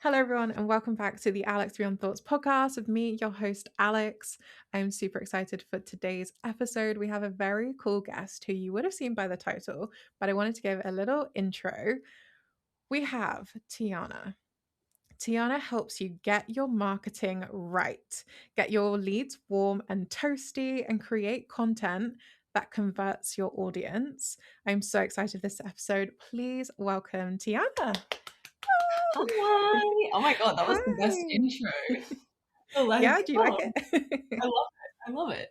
Hello, everyone, and welcome back to the Alex Beyond Thoughts podcast with me, your host, Alex. I'm super excited for today's episode. We have a very cool guest who you would have seen by the title, but I wanted to give a little intro. We have Tiana. Tiana helps you get your marketing right, get your leads warm and toasty, and create content that converts your audience. I'm so excited for this episode. Please welcome Tiana. Hi. Oh my God, that was the best Hi. intro. Like, Yeah, do you like oh, it? I love it. I love it.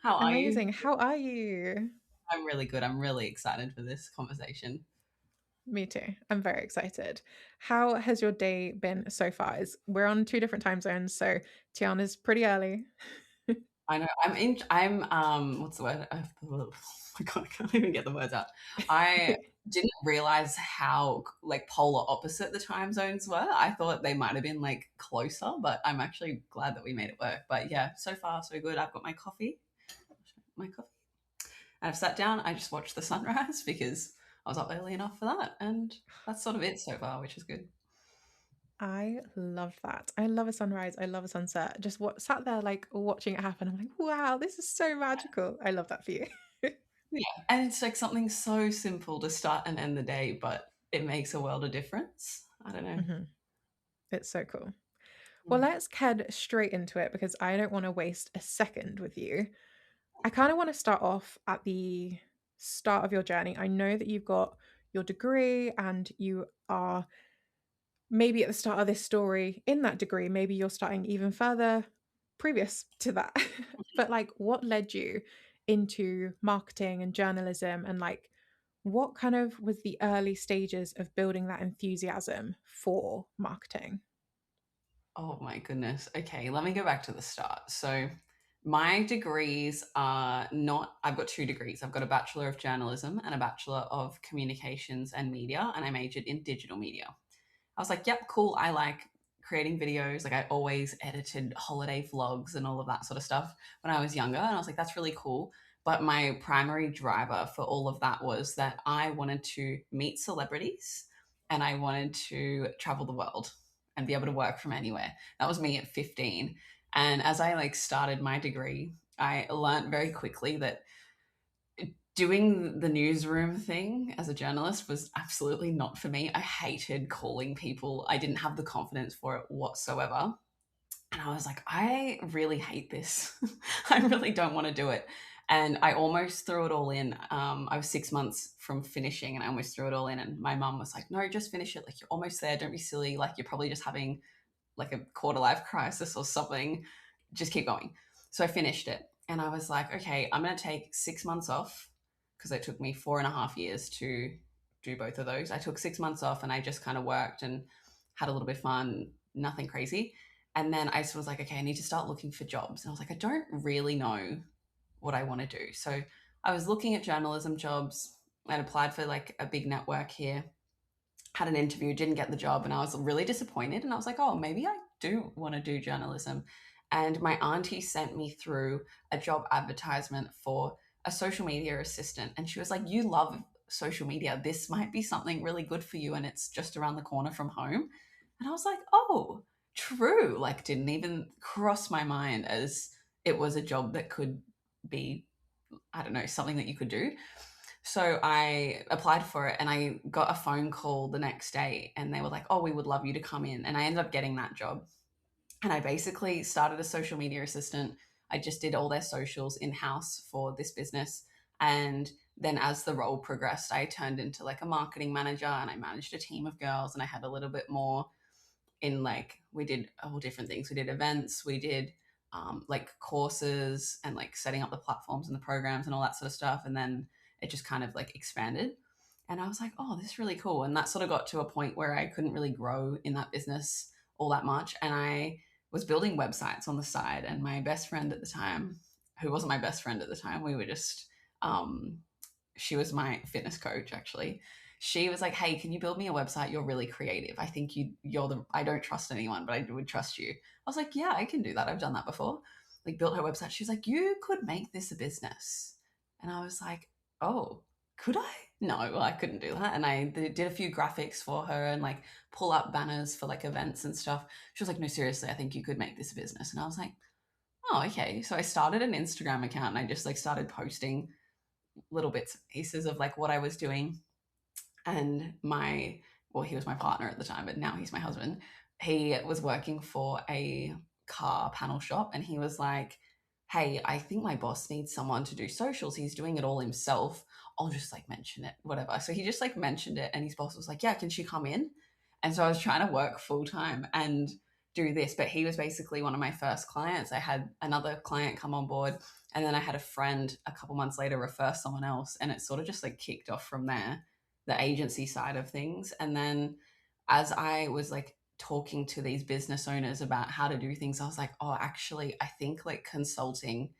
How are you? Amazing. How are you? I'm really good. I'm really excited for this conversation. Me too. I'm very excited. How has your day been so far? We're on two different time zones, so Tiana's pretty early. I know. What's the word? Oh my God, I can't even get the words out. I didn't realize how like polar opposite the time zones were. I thought they might have been like closer, but I'm actually glad that we made it work. But yeah, so far so good. I've got my coffee. And I've sat down, I just watched the sunrise because I was up early enough for that. And that's sort of it so far, which is good. I love that. I love a sunrise. I love a sunset. Just what sat there like watching it happen. I'm like, wow, this is so magical. I love that for you. Yeah. And it's like something so simple to start and end the day, but it makes a world of difference. I don't know. Mhm. It's so cool. Well, Mm. let's head straight into it because I don't want to waste a second with you. I kind of want to start off at the start of your journey. I know that you've got your degree and you are maybe at the start of this story in that degree, maybe you're starting even further previous to that. But like, what led you into marketing and journalism? And like, what kind of was the early stages of building that enthusiasm for marketing? Oh my goodness. Okay, let me go back to the start. So, my degrees are not, I've got two degrees. I've got a Bachelor of Journalism and a Bachelor of Communications and Media, and I majored in digital media. I was like, yep, cool. I like creating videos. Like I always edited holiday vlogs and all of that sort of stuff when I was younger. And I was like, that's really cool. But my primary driver for all of that was that I wanted to meet celebrities and I wanted to travel the world and be able to work from anywhere. That was me at 15. And as I like started my degree, I learned very quickly that doing the newsroom thing as a journalist was absolutely not for me. I hated calling people. I didn't have the confidence for it whatsoever. And I was like, I really hate this. I really don't want to do it. And I almost threw it all in. I was 6 months from finishing and I almost threw it all in. And my mum was like, no, just finish it. Like, you're almost there. Don't be silly. Like, you're probably just having like a quarter life crisis or something. Just keep going. So I finished it. And I was like, okay, I'm going to take 6 months off because it took me 4.5 years to do both of those. I took 6 months off and I just kind of worked and had a little bit of fun, nothing crazy. And then I was like, okay, I need to start looking for jobs. And I was like, I don't really know what I want to do. So I was looking at journalism jobs. I'd applied for like a big network here, had an interview, didn't get the job, and I was really disappointed. And I was like, oh, maybe I do want to do journalism. And my auntie sent me through a job advertisement for a social media assistant. And she was like, you love social media. This might be something really good for you. And it's just around the corner from home. And I was like, oh, true. Like, didn't even cross my mind as it was a job that could be, I don't know, something that you could do. So I applied for it and I got a phone call the next day and they were like, oh, we would love you to come in. And I ended up getting that job. And I basically started a social media assistant. I just did all their socials in house for this business. And then as the role progressed, I turned into like a marketing manager and I managed a team of girls and I had a little bit more in like, we did all different things. We did events, we did like courses and like setting up the platforms and the programs and all that sort of stuff. And then it just kind of like expanded. And I was like, oh, this is really cool. And that sort of got to a point where I couldn't really grow in that business all that much. And I was building websites on the side. And my best friend at the time, who wasn't my best friend at the time, we were just, she was my fitness coach actually. She was like, hey, can you build me a website? You're really creative. I think I don't trust anyone, but I would trust you. I was like, yeah, I can do that. I've done that before. Like built her website. She's like, you could make this a business. And I was like, oh, could I? No, I couldn't do that. And I did a few graphics for her and like pull up banners for like events and stuff. She was like, no, seriously, I think you could make this a business. And I was like, oh, okay. So I started an Instagram account and I just like started posting little bits and pieces of like what I was doing. And well, he was my partner at the time, but now he's my husband. He was working for a car panel shop and he was like, hey, I think my boss needs someone to do socials. He's doing it all himself. I'll just like mention it, whatever. So he just like mentioned it and his boss was like, yeah, can she come in? And so I was trying to work full time and do this, but he was basically one of my first clients. I had another client come on board and then I had a friend a couple months later refer someone else and it sort of just like kicked off from there, the agency side of things. And then as I was like talking to these business owners about how to do things, I was like, oh, actually, I think like consulting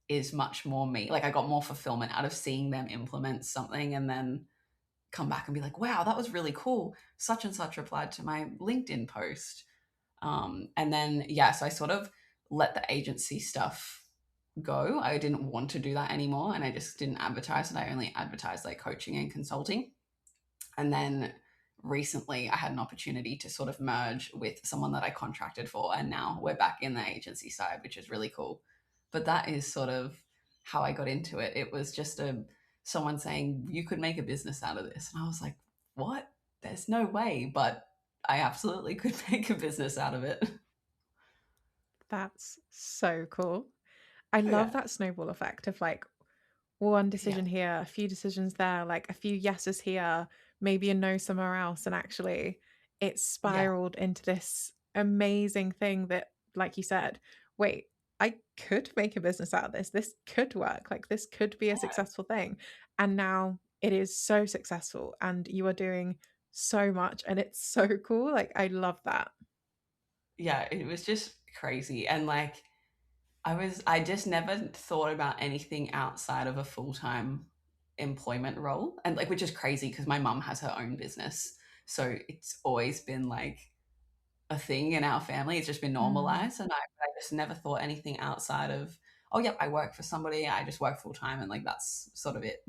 is much more me. Like I got more fulfillment out of seeing them implement something and then come back and be like, wow, that was really cool. Such and such replied to my LinkedIn post. And then, yeah, so I sort of let the agency stuff go. I didn't want to do that anymore. And I just didn't advertise it. I only advertised like coaching and consulting. And then recently I had an opportunity to sort of merge with someone that I contracted for. And now we're back in the agency side, which is really cool. But that is sort of how I got into it. It was just someone saying, you could make a business out of this. And I was like, what? There's no way. But I absolutely could make a business out of it. That's so cool. I love Yeah. that snowball effect of like one Yeah. decision here, a few decisions there, like a few yeses here, maybe a no somewhere else. And actually, it Yeah. spiraled into this amazing thing that, like you said, wait, I could make a business out of this. This could work. Like, this could be a successful thing. And now it is so successful, and you are doing so much, and it's so cool. Like, I love that. Yeah. It was just crazy. And like, I just never thought about anything outside of a full-time employment role. And like, which is crazy because my mum has her own business. So it's always been like a thing in our family. It's just been Mm. normalized. And I just never thought anything outside of, oh, yep, I work for somebody. I just work full time. And like, that's sort of it.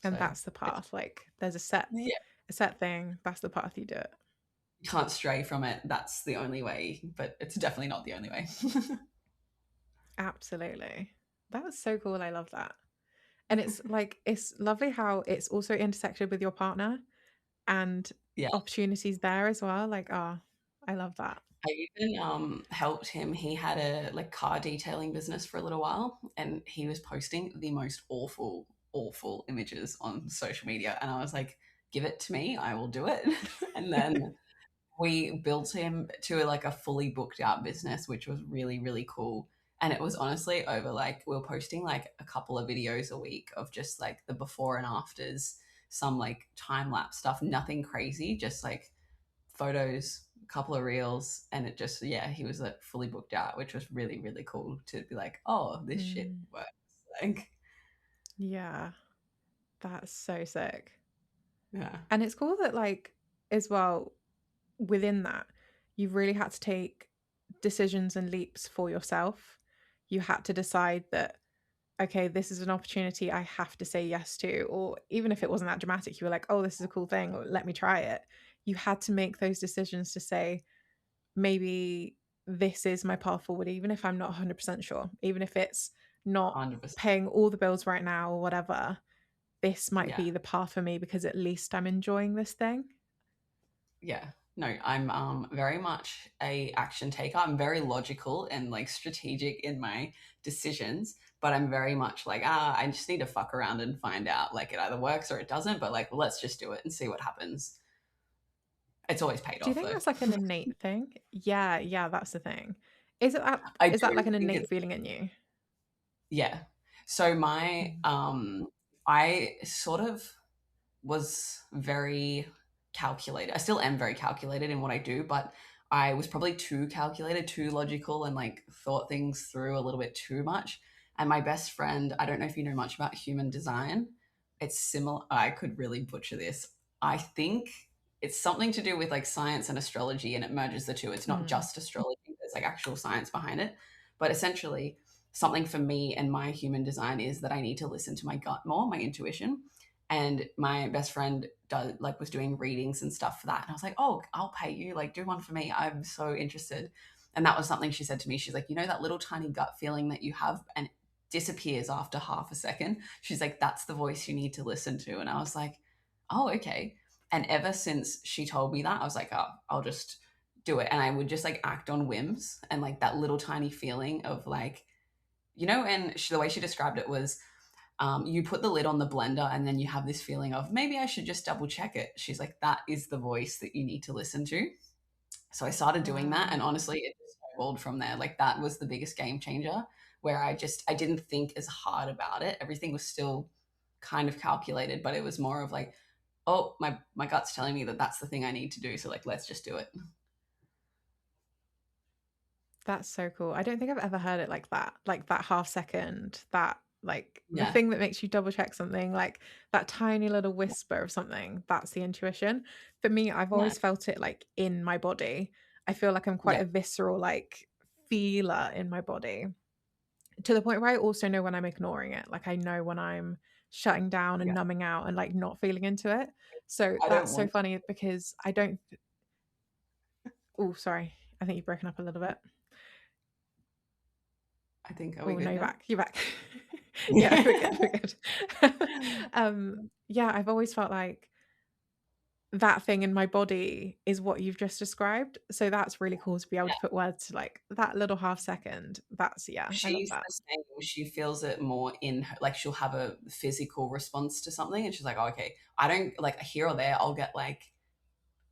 And So that's the it's, path. Like, there's yeah, a set thing. That's the path you do it. you can't stray from it. That's the only way, but it's definitely not the only way. Absolutely. That was so cool. I love that. And it's like, it's lovely how it's also intersected with your partner and Yeah. opportunities there as well. Like, oh, I love that. I even helped him. He had a like car detailing business for a little while, and he was posting the most awful, awful images on social media. And I was like, "Give it to me, I will do it." And then we built him to like a fully booked out business, which was really, really cool. And it was honestly over like we were posting like a couple of videos a week of just like the before and afters, some like time lapse stuff, nothing crazy, just like photos, a couple of reels, and it just yeah, he was like fully booked out, which was really really cool to be like, oh, this shit Mm, works. Like yeah, that's so sick. yeah, And it's cool that, like, as well, within that, you really had to take decisions and leaps for yourself. You had to decide that, okay, this is an opportunity I have to say yes to. Or even if it wasn't that dramatic, you were like, oh, this is a cool thing, or let me try it. You had to make those decisions to say, maybe this is my path forward, even if I'm not 100% sure, even if it's not 100%. paying all the bills right now or whatever, this might Yeah. be the path for me because at least I'm enjoying this thing. Yeah. No, I'm very much a action taker. I'm very logical and like strategic in my decisions, but I'm very much like, I just need to fuck around and find out. Like it either works or it doesn't, but like let's just do it and see what happens. It's always paid Do you off think though. that's like an innate thing? Yeah, yeah, that's the thing. I Is that like do an think it's innate feeling in you? yeah. So my Mm. I sort of was very calculated. I still am very calculated in what I do, but I was probably too calculated, too logical, and like thought things through a little bit too much. And my best friend, I don't know if you know much about human design. It's similar. I could really butcher this. I think it's something to do with like science and astrology, and it merges the two. It's not Mm. just astrology, there's like actual science behind it. But essentially, something for me and my human design is that I need to listen to my gut more, my intuition. And my best friend was doing readings and stuff for that. And I was like, oh, I'll pay you. Like, do one for me. I'm so interested. And that was something she said to me. She's like, you know, that little tiny gut feeling that you have and it disappears after half a second. She's like, that's the voice you need to listen to. And I was like, oh, okay. And ever since she told me that, I was like, oh, I'll just do it. And I would just like act on whims and like that little tiny feeling of like, and the way she described it was, you put the lid on the blender and then you have this feeling of maybe I should just double check it. She's like, that is the voice that you need to listen to. So I started doing that. And Wow. honestly, it just snowballed from there. Like that was the biggest game changer where I didn't think as hard about it. Everything was still kind of calculated, but it was more of like, oh, my gut's telling me that that's the thing I need to do. So like, let's just do it. That's so cool. I don't think I've ever heard it like that half second, that like the Yeah. thing that makes you double check something, like that tiny little whisper of something, that's the intuition. For me, I've Yeah. always felt it like in my body. I feel like I'm quite Yeah. a visceral, like feeler in my body to the point where I also know when I'm ignoring it. Like I know when I'm shutting down and Yeah. numbing out and like not feeling into it. So I that's don't so want, funny because I don't. Oh, sorry. I think you've broken up a little bit. I think, are we Oh, no, good you're now? back. You're back. Yeah, we're good. We're good. Yeah, I've always felt like that thing in my body is what you've just described. So that's really cool to be able to put words to like that little half second. That's yeah, I love She's that. the same. She feels it more in her, like she'll have a physical response to something, and she's like, oh, okay, I don't like here or there. I'll get like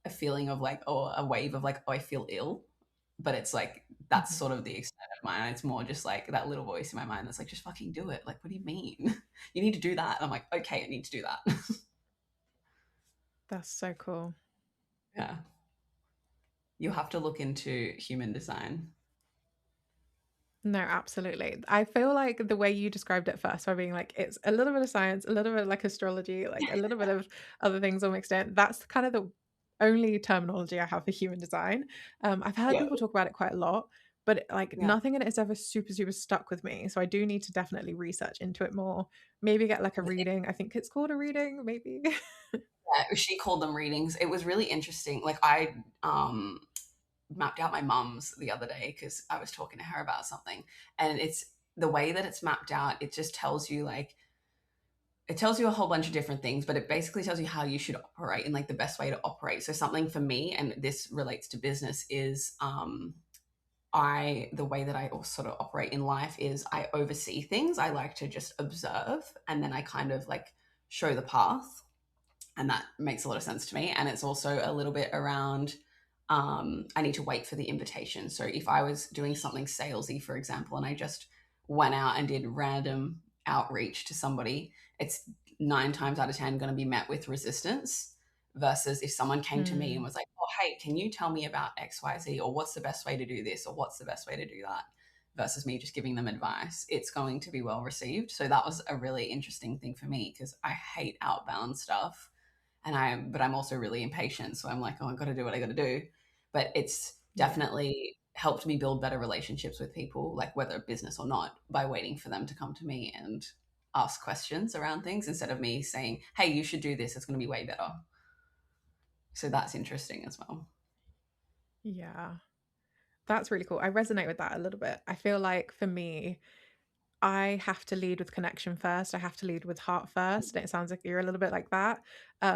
a feeling of like, or a wave of like, oh, I feel ill, but it's like that's Mhm. sort of the extent of mine. It's more just like that little voice in my mind that's like, just fucking do it. Like, what do you mean? You need to do that. And I'm like, okay, I need to do that. That's so cool. Yeah, you'll have to look into human design. No, absolutely. I feel like the way you described it first by being like, it's a little bit of science, a little bit like astrology, like a little bit of other things all mixed in. That's kind of the only terminology I have for human design. I've heard Yeah, people talk about it quite a lot, but like yeah. nothing in it has ever super, super stuck with me. So I do need to definitely research into it more. Maybe get like a reading. I think it's called a reading, maybe. Yeah, she called them readings. It was really interesting. Like I mapped out my mum's the other day because I was talking to her about something, and it's the way that it's mapped out. It just tells you like it tells you a whole bunch of different things, but it basically tells you how you should operate and like the best way to operate. So something for me, and this relates to business, is I the way that I sort of operate in life is I oversee things. I like to just observe, and then I kind of like show the path, and that makes a lot of sense to me. And it's also a little bit around I need to wait for the invitation. So if I was doing something salesy, for example, and I just went out and did random outreach to somebody, it's 9 times out of 10 going to be met with resistance. Versus if someone came to me and Mm, was like, oh, hey, can you tell me about XYZ? Or what's the best way to do this? Or what's the best way to do that? Versus me just giving them advice, it's going to be well received. So that was a really interesting thing for me because I hate outbound stuff but I'm also really impatient. So I'm like, oh, I got to do what I got to do. But it's yeah. definitely helped me build better relationships with people, like whether business or not, by waiting for them to come to me and ask questions around things instead of me saying, hey, you should do this. It's going to be way better. So that's interesting as well. Yeah. That's really cool. I resonate with that a little bit. I feel like for me, I have to lead with connection first. I have to lead with heart first. And it sounds like you're a little bit like that.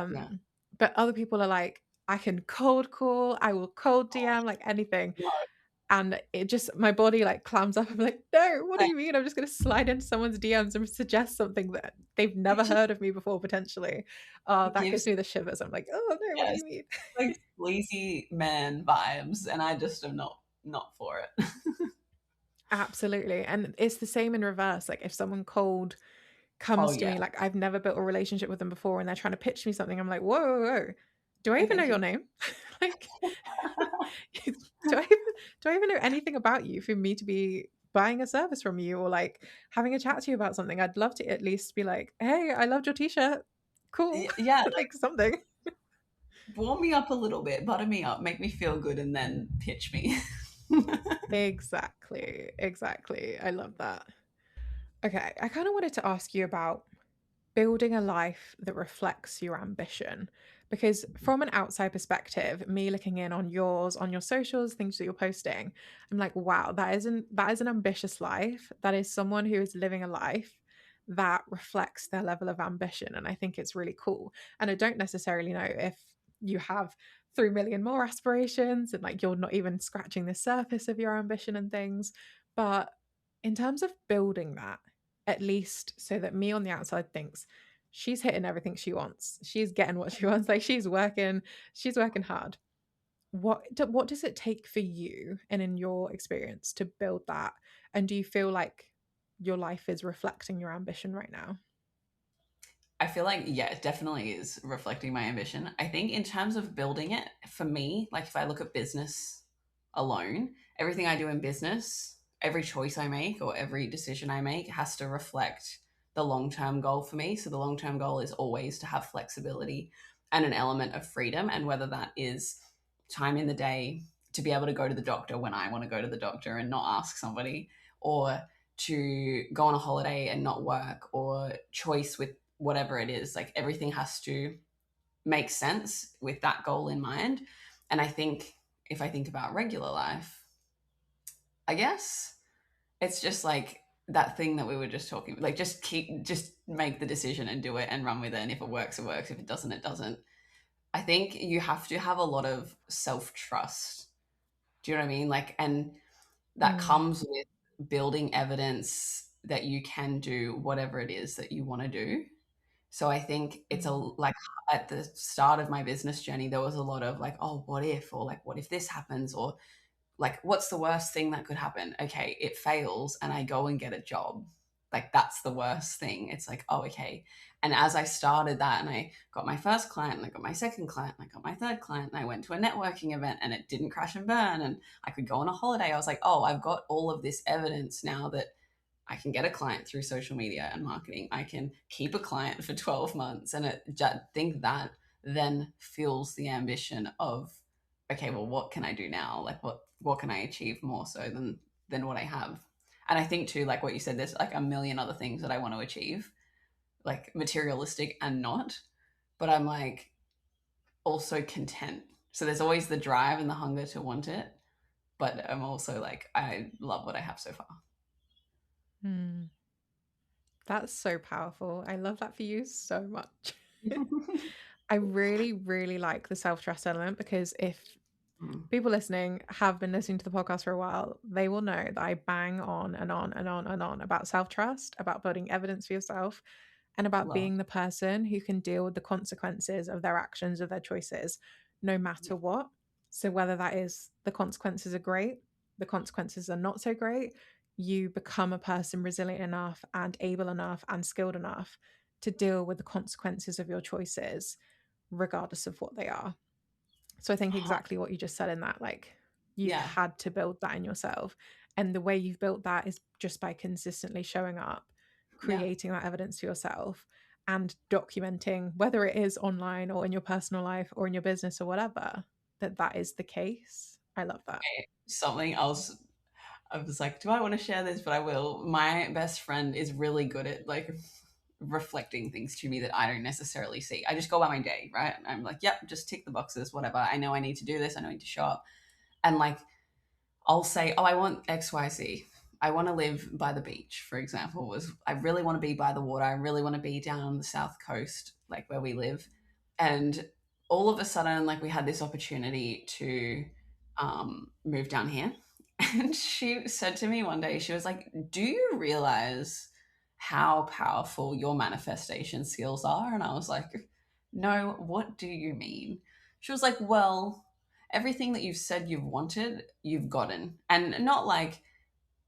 Yeah. But other people are like, I can cold call, I will cold DM, like anything. No, And it just, my body like clams up. I'm like, no, what do I- you mean? I'm just going to slide into someone's DMs and suggest something that they've it never just heard of me before, potentially. That gives gives, me the shivers. I'm like, oh no, what do yes, you mean? like sleazy man vibes. And I just am not for it. Absolutely. And it's the same in reverse. Like if someone cold Oh, comes to yeah. me, like I've never built a relationship with them before and they're trying to pitch me something, I'm like, whoa, whoa, whoa. Do I No, even know thank you. your name? Like, do I even know anything about you for me to be buying a service from you or like having a chat to you about something? I'd love to at least be like, hey, I loved your t-shirt. Cool. Yeah, Like something. warm me up a little bit, butter me up, make me feel good, and then pitch me. Exactly. Exactly. I love that. Okay. I kind of wanted to ask you about building a life that reflects your ambition. Because from an outside perspective, me looking in on yours, on your socials, things that you're posting, I'm like, wow, that is an ambitious life. That is someone who is living a life that reflects their level of ambition. And I think it's really cool. And I don't necessarily know if you have 3 million more aspirations and like you're not even scratching the surface of your ambition and things. But in terms of building that, at least so that me on the outside thinks she's hitting everything she wants. She's getting what she wants. Like she's working hard. What does it take for you and in your experience to build that? And do you feel like your life is reflecting your ambition right now? I feel like, yeah, it definitely is reflecting my ambition. I think in terms of building it, for me, like if I look at business alone, everything I do in business, every choice I make or every decision I make has to reflect the long term goal for me. So the long term goal is always to have flexibility and an element of freedom. And whether that is time in the day to be able to go to the doctor when I want to go to the doctor and not ask somebody, or to go on a holiday and not work, or choice with whatever it is, like everything has to make sense with that goal in mind. And I think if I think about regular life, I guess it's just like that thing that we were just talking about, like just make the decision and do it and run with it, and if it works it works, if it doesn't it doesn't. I think you have to have a lot of self trust. Do you know what I mean? Like, and that Mm, comes with building evidence that you can do whatever it is that you want to do. So I think it's a mm, like at the start of my business journey, there was a lot of like, oh, what if, or like, what if this happens, or like, what's the worst thing that could happen? Okay, it fails, and I go and get a job. Like that's the worst thing. It's like, oh, okay. And as I started that, and I got my first client, and I got my second client, and I got my third client, and I went to a networking event, and it didn't crash and burn, and I could go on a holiday. I was like, oh, I've got all of this evidence now that I can get a client through social media and marketing. I can keep a client for 12 months. And I think that then fuels the ambition of, okay, well, what can I do now? Like, what can I achieve more so than what I have? And I think too, like what you said, there's like a million other things that I want to achieve, like materialistic and not. But I'm like also content. So there's always the drive and the hunger to want it. But I'm also like, I love what I have so far. mm. That's so powerful. I love that for you so much. I really, really like the self trust element because if Mm, people listening have been listening to the podcast for a while, they will know that I bang on and on and on and on about self trust, about building evidence for yourself, and about love. being the person who can deal with the consequences of their actions, of their choices, no matter what. So, whether that is the consequences are great, the consequences are not so great, you become a person resilient enough and able enough and skilled enough to deal with the consequences of your choices, regardless of what they are. So I think exactly what you just said in that, like, you've Yeah. had to build that in yourself. And the way you've built that is just by consistently showing up, Yeah. creating that evidence for yourself, and documenting, whether it is online or in your personal life or in your business or whatever, that that is the case. I love that. Something else, I was like, do I want to share this? But I will. My best friend is really good at like reflecting things to me that I don't necessarily see. I just go by my day, right? I'm like, yep, just tick the boxes, whatever. I know I need to do this. I know I need to show up. And like, I'll say, oh, I want XYZ. I want to live by the beach, for example, was I really want to be by the water. I really want to be down on the south coast, like where we live. And all of a sudden, like we had this opportunity to move down here. And she said to me one day, she was like, do you realize how powerful your manifestation skills are? And I was like, no, what do you mean? She was like, well, everything that you've said you've wanted, you've gotten. And not like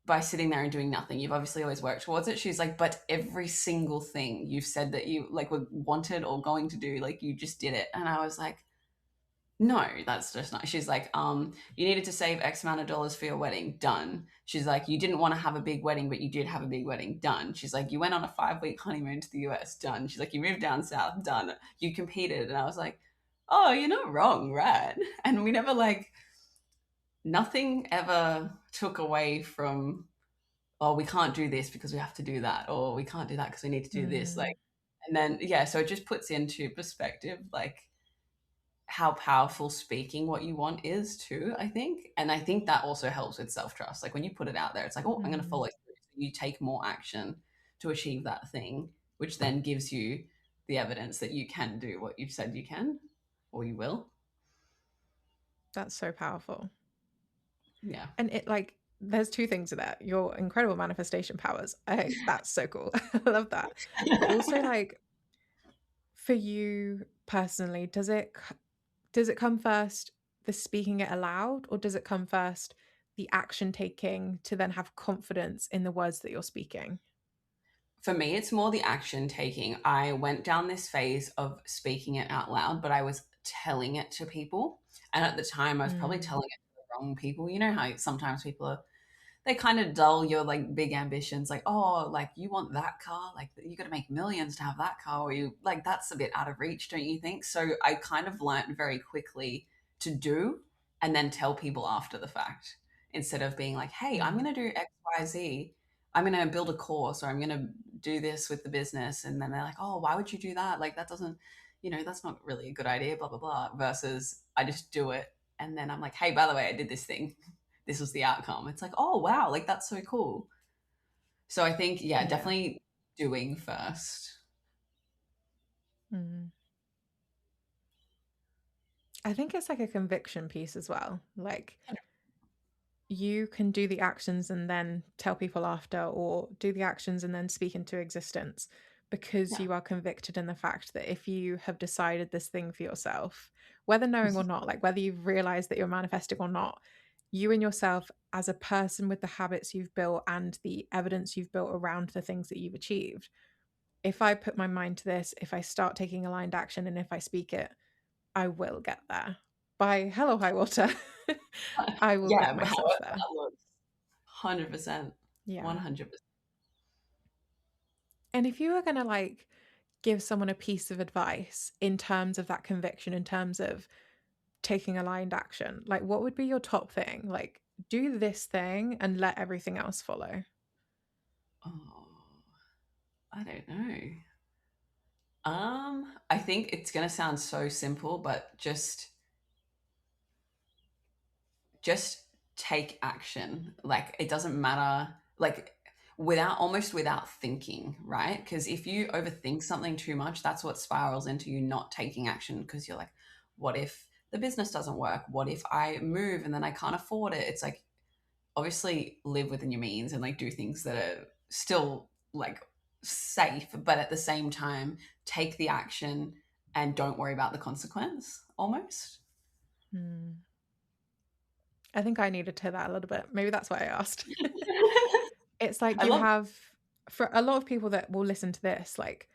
by sitting there and doing nothing. You've obviously always worked towards it. She's like, but every single thing you've said that you like were wanted or going to do, like you just did it. And I was like, no, that's just not. She's like, you needed to save X amount of dollars for your wedding. Done. She's like, you didn't want to have a big wedding, but you did have a big wedding. Done. She's like, you went on a 5 week honeymoon to the US. Done. She's like, you moved down south. Done. You competed. And I was like, oh, you're not wrong, right? And we never like, nothing ever took away from, oh, we can't do this because we have to do that, or we can't do that because we need to do this. Mm, Like, And then, yeah, so it just puts into perspective like how powerful speaking what you want is too, I think. And I think that also helps with self-trust. Like when you put it out there, it's like, oh, I'm going to Mm, follow through. So you take more action to achieve that thing, which then gives you the evidence that you can do what you've said you can or you will. that's so powerful. Yeah. And it like there's two things to that. Your incredible manifestation powers. That's so cool. I love that. But also like for you personally, does it come first the speaking it aloud or does it come first the action taking to then have confidence in the words that you're speaking? For me, it's more the action taking. I went down this phase of speaking it out loud, but I was telling it to people. And at the time, I was probably Mm, telling it to the wrong people. You know how sometimes people are, they kind of dull your like big ambitions, like, oh, like you want that car, like you got to make millions to have that car, or you like that's a bit out of reach, don't you think? So I kind of learned very quickly to do and then tell people after the fact instead of being like, hey, I'm mm, going to do XYZ. I'm going to build a course or I'm going to do this with the business. And then they're like, oh, why would you do that? Like, that doesn't, that's not really a good idea, blah, blah, blah. Versus I just do it. And then I'm like, hey, by the way, I did this thing. This was the outcome. It's like, oh, wow, like that's so cool. So I think, yeah, yeah. definitely doing first. Mm. I think it's like a conviction piece as well. Like you can do the actions and then tell people after, or do the actions and then speak into existence because Yeah. you are convicted in the fact that if you have decided this thing for yourself, whether knowing or not, like whether you've realized that you're manifesting or not, you and yourself as a person with the habits you've built and the evidence you've built around the things that you've achieved. If I put my mind to this, if I start taking aligned action and if I speak it, I will get there. By hello high water, I will Yeah, get but myself however there. that looks. 100%. Yeah. 100%. And if you were going to like give someone a piece of advice in terms of that conviction, in terms of taking aligned action, like what would be your top thing? Like, do this thing and let everything else follow. Oh, I don't know. I think it's gonna sound so simple, but just take action. Like it doesn't matter, like without thinking, right? Because if you overthink something too much, that's what spirals into you not taking action because you're like, what if the business doesn't work? What if I move and then I can't afford it? It's like obviously live within your means and like do things that are still like safe, but at the same time take the action and don't worry about the consequence almost. Hmm. I think I needed to hear that a little bit. Maybe that's why I asked. It's like I you love have, for a lot of people that will listen to this, like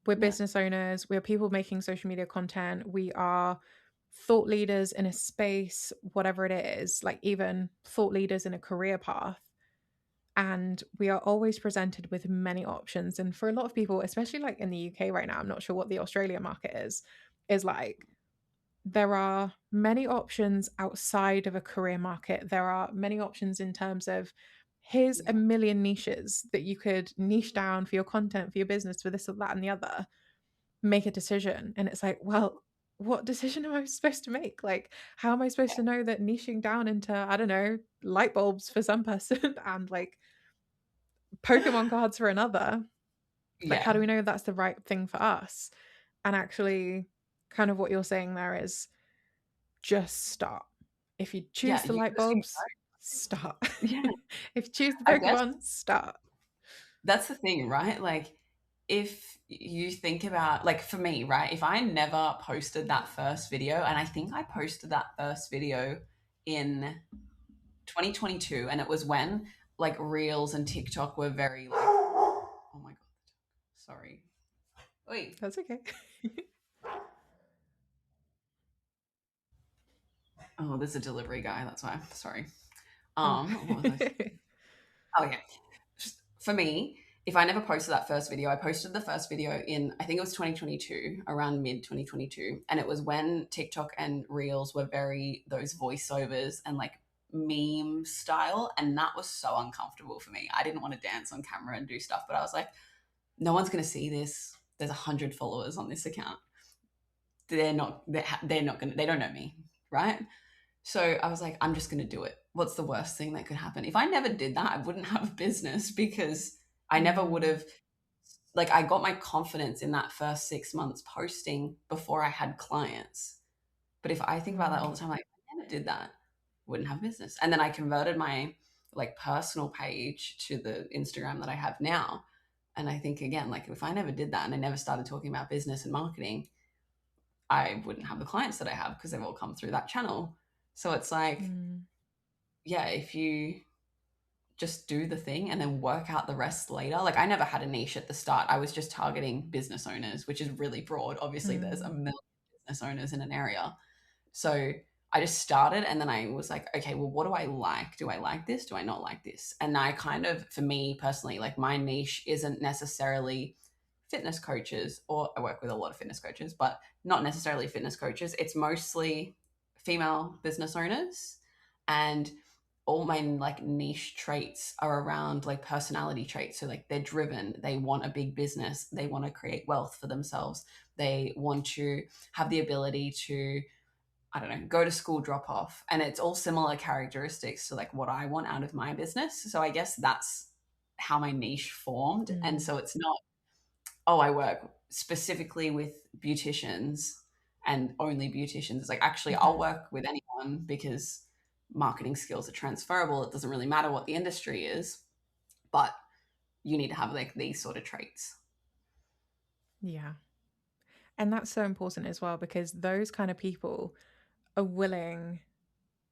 we're yeah. business owners, we're people making social media content, we are thought leaders in a space, whatever it is, like even thought leaders in a career path. And we are always presented with many options. And for a lot of people, especially like in the UK right now, I'm not sure what the Australia market is like there are many options outside of a career market. There are many options in terms of here's a Yeah. million niches that you could niche down for your content, for your business, for this or that and the other. Make a decision. And it's like, well, what decision am I supposed to make? Like, how am I supposed to know that niching down into, I don't know, light bulbs for some person and like Pokemon cards for another? Like, how do Yeah. we know that's the right thing for us? And actually, kind of what you're saying there is just start. If you choose Yeah. the You light just bulbs, start. yeah. If you choose the I guess Pokemon, start. that's the thing, right? Like if you think about like for me, right? If I never posted that first video, and I think I posted that first video in 2022, and it was when like Reels and TikTok were very like, oh my god, sorry. Wait, That's okay. oh, there's a delivery guy. That's why. Sorry. Oh. What was I saying? Oh yeah. Just for me, if I never posted that first video, I posted the first video in I think it was 2022, around mid 2022, and it was when TikTok and Reels were very those voiceovers and like meme style, and that was so uncomfortable for me. I didn't want to dance on camera and do stuff, but I was like, no one's going to see this. there's 100 followers on this account. They don't know me, right? So I was like, I'm just going to do it. What's the worst thing that could happen? If I never did that, I wouldn't have a business, because I never would Mm, have, like, I got my confidence in that first 6 months posting before I had clients. But if I think about that all mm, the time, like, if I never did that, wouldn't have business. And then I converted my like personal page to the Instagram that I have now. And I think again, like, if I never did that and I never started talking about business and marketing, I wouldn't have the clients that I have, because they've all come through that channel. So it's like, mm, yeah, if you just do the thing and then work out the rest later. Like, I never had a niche at the start. I was just targeting business owners, which is really broad. Obviously, there's a mm, million business owners in an area. So I just started, and then I was like, okay, well, what do I like? Do I like this? Do I not like this? And I kind of, for me personally, like, my niche isn't necessarily fitness coaches, or I work with a lot of fitness coaches, but not necessarily fitness coaches. It's mostly female business owners. And all my like niche traits are around like personality traits. So like, they're driven, they want a big business, they want to create wealth for themselves, they want to have the ability to, I don't know, go to school, drop off. And it's all similar characteristics to like what I want out of my business. So I guess that's how my niche formed. And mm. so it's not, oh, I work specifically with beauticians and only beauticians. It's like, actually, I'll Mhm. work with anyone, because marketing skills are transferable. It doesn't really matter what the industry is, but you need to have like these sort of traits. Yeah. And that's so important as well, because those kind of people are willing,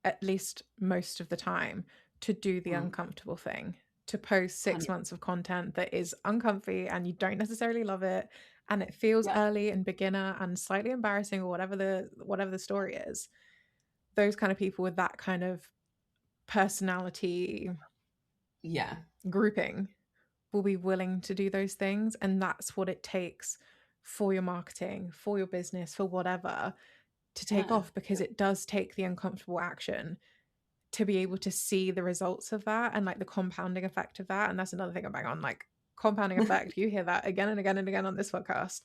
at least most of the time, to do the Mm, uncomfortable thing, to post 100. 6 months of content that is uncomfy and you don't necessarily love it. And it feels Yeah. early and beginner and slightly embarrassing, or whatever the story is. Those kind of people with that kind of personality Yeah. grouping will be willing to do those things. And that's what it takes for your marketing, for your business, for whatever, to take Yeah. off, because it does take the uncomfortable action to be able to see the results of that and like the compounding effect of that. And that's another thing I'm bang on, like compounding effect. You hear that again and again and again on this podcast,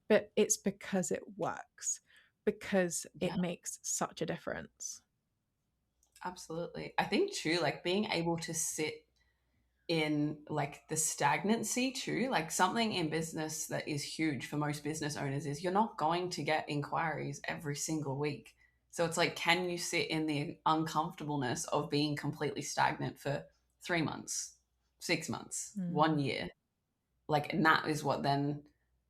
but it's because it works, because Yeah. it makes such a difference. Absolutely. I think too, like, being able to sit in like the stagnancy too, like, something in business that is huge for most business owners is you're not going to get inquiries every single week. So it's like, can you sit in the uncomfortableness of being completely stagnant for 3 months, 6 months, one Mm. year? Like, and that is what then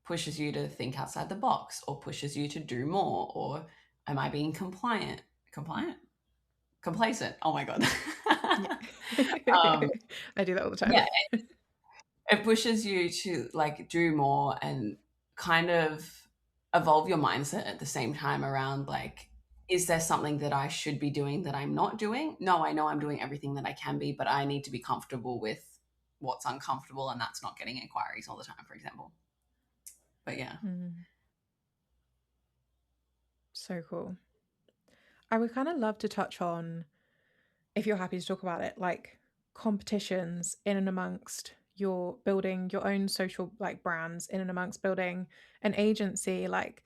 pushes you to think outside the box, or pushes you to do more. Or am I being compliant, complacent? Oh my God. Yeah. um, I do that all the time. yeah, it pushes you to like do more and kind of evolve your mindset at the same time around like, is there something that I should be doing that I'm not doing? No, I know I'm doing everything that I can be, but I need to be comfortable with what's uncomfortable, and that's not getting inquiries all the time, for example. But yeah. Mm. So cool. I would kind of love to touch on, if you're happy to talk about it, like competitions in and amongst your building your own social like brands, in and amongst building an agency. Like,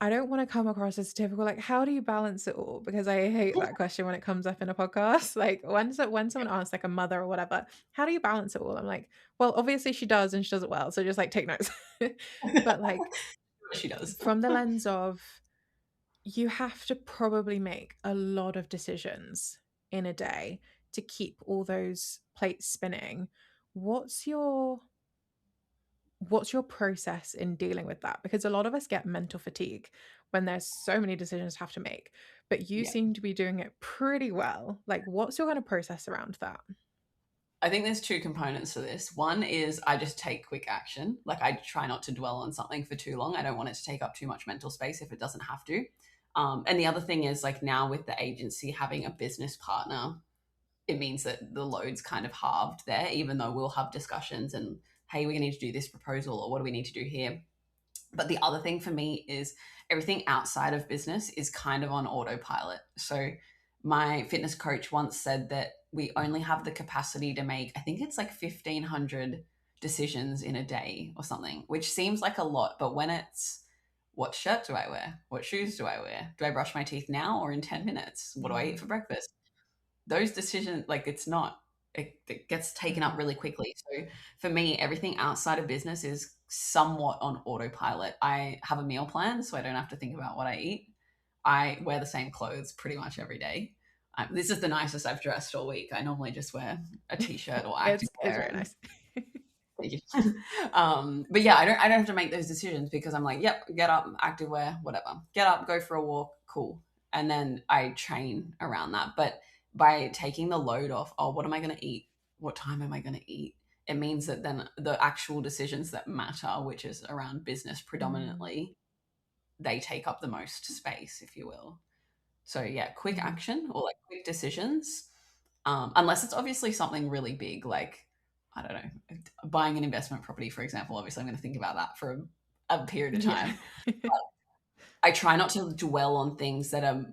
I don't want to come across as typical, like, how do you balance it all? Because I hate that question when it comes up in a podcast. Like, when someone asks, like a mother or whatever, how do you balance it all? I'm like, well, obviously she does, and she does it well. So just like take notes. But like, She does. from the lens of, you have to probably make a lot of decisions in a day to keep all those plates spinning. What's your what's your process in dealing with that? Because a lot of us get mental fatigue when there's so many decisions to have to make, but you Yeah. seem to be doing it pretty well. Like, what's your kind of process around that? I think there's two components to this. One is I just take quick action. Like, I try not to dwell on something for too long. I don't want it to take up too much mental space if it doesn't have to. And the other thing is, like, now with the agency having a business partner, it means that the load's kind of halved there, even though we'll have discussions and, hey, we're going to need to do this proposal, or what do we need to do here? But the other thing for me is everything outside of business is kind of on autopilot. So my fitness coach once said that we only have the capacity to make, I think it's like 1,500 decisions in a day or something, which seems like a lot. But when it's what shirt do I wear? What shoes do I wear? Do I brush my teeth now or in 10 minutes? What do I eat Mm, for breakfast? Those decisions, like it's not, it gets taken up mhm, really quickly. So for me, everything outside of business is somewhat on autopilot. I have a meal plan, so I don't have to think about what I eat. I wear the same clothes pretty much every day. This is the nicest I've dressed all week. I normally just wear a t-shirt or it's activewear very and nice. thank you. But yeah, I don't have to make those decisions because I'm like, yep, get up, activewear, whatever. Get up, go for a walk, cool. And then I train around that. But by taking the load off, oh, what am I going to eat? What time am I going to eat? It means that then the actual decisions that matter, which is around business Mm, predominantly, they take up the most space, if you will. So yeah, quick mhm. action or like quick decisions, unless it's obviously something really big, like I don't know, buying an investment property, for example. Obviously, I'm going to think about that for a period of Yeah. time. I try not to dwell on things that are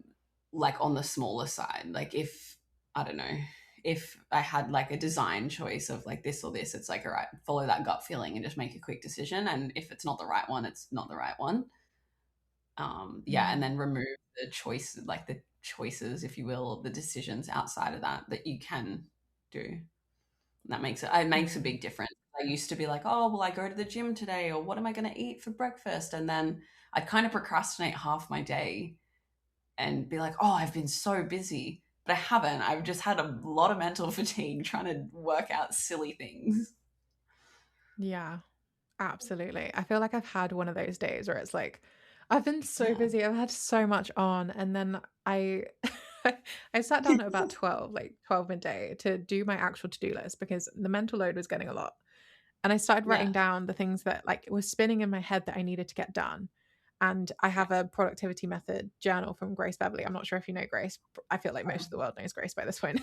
like on the smaller side. Like if I don't know, if I had like a design choice of like this or this, it's like all right, follow that gut feeling and just make a quick decision. And if it's not the right one, it's not the right one. Yeah, and Mm, then remove the choice, like the choices, if you will, the decisions outside of that that you can do. That makes it makes a mhm. big difference. I used to be like, oh, well, I go to the gym today, or what am I going to eat for breakfast? And then I'd kind of procrastinate half my day and be like, oh, I've been so busy. But I haven't. I've just had a lot of mental fatigue trying to work out silly things. Yeah. Absolutely. I feel like I've had one of those days where it's like, I've been so Yeah. busy, I've had so much on, and then I I sat down at about 12, like 12 midday to do my actual to-do list because the mental load was getting a lot. And I started Yeah. writing down the things that like was spinning in my head that I needed to get done. And I Yeah. have a productivity method journal from Grace Beverly. I'm not sure if you know Grace. I feel like most of the world knows Grace by this point.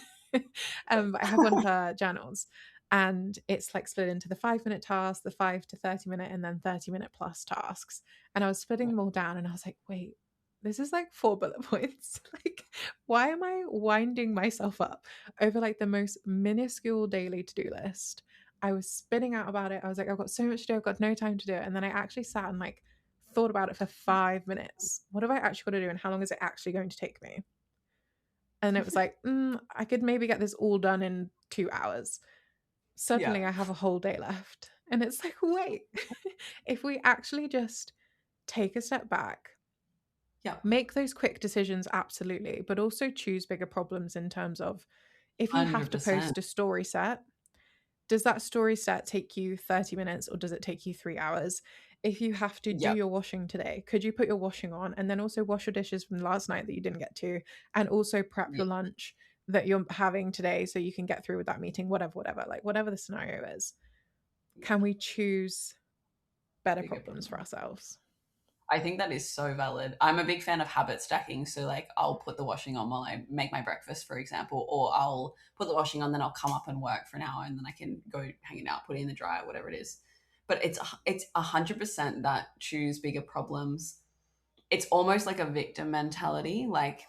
But I have one of her journals, and it's like split into the 5 minute tasks, the 5 to 30 minute, and then 30 minute plus tasks. And I was splitting them all down, and I was like, wait, this is like 4 bullet points. Like, why am I winding myself up over like the most minuscule daily to do list? I was spinning out about it. I was like, I've got so much to do. I've got no time to do it. And then I actually sat and like thought about it for 5 minutes. What have I actually got to do, and how long is it actually going to take me? And it was like, I could maybe get this all done in 2 hours. Yeah. Suddenly, I have a whole day left. And it's like, wait, if we actually just take a step back, Yeah. make those quick decisions, absolutely, but also choose bigger problems in terms of if you have to 100%. post a story set, does that story set take you 30 minutes or does it take you 3 hours? If you have to do Yep. your washing today, could you put your washing on and then also wash your dishes from last night that you didn't get to, and also prep Yeah. your lunch that you're having today so you can get through with that meeting, whatever, like whatever the scenario is? Can Yeah. we choose better Bigger problems for problem. ourselves? I think that is so valid. I'm a big fan of habit stacking. So, like, I'll put the washing on while I make my breakfast, for example, or I'll put the washing on, then I'll come up and work for an hour, and then I can go hang it out, put it in the dryer, whatever it is. But it's 100% that choose bigger problems. It's almost like a victim mentality. Like,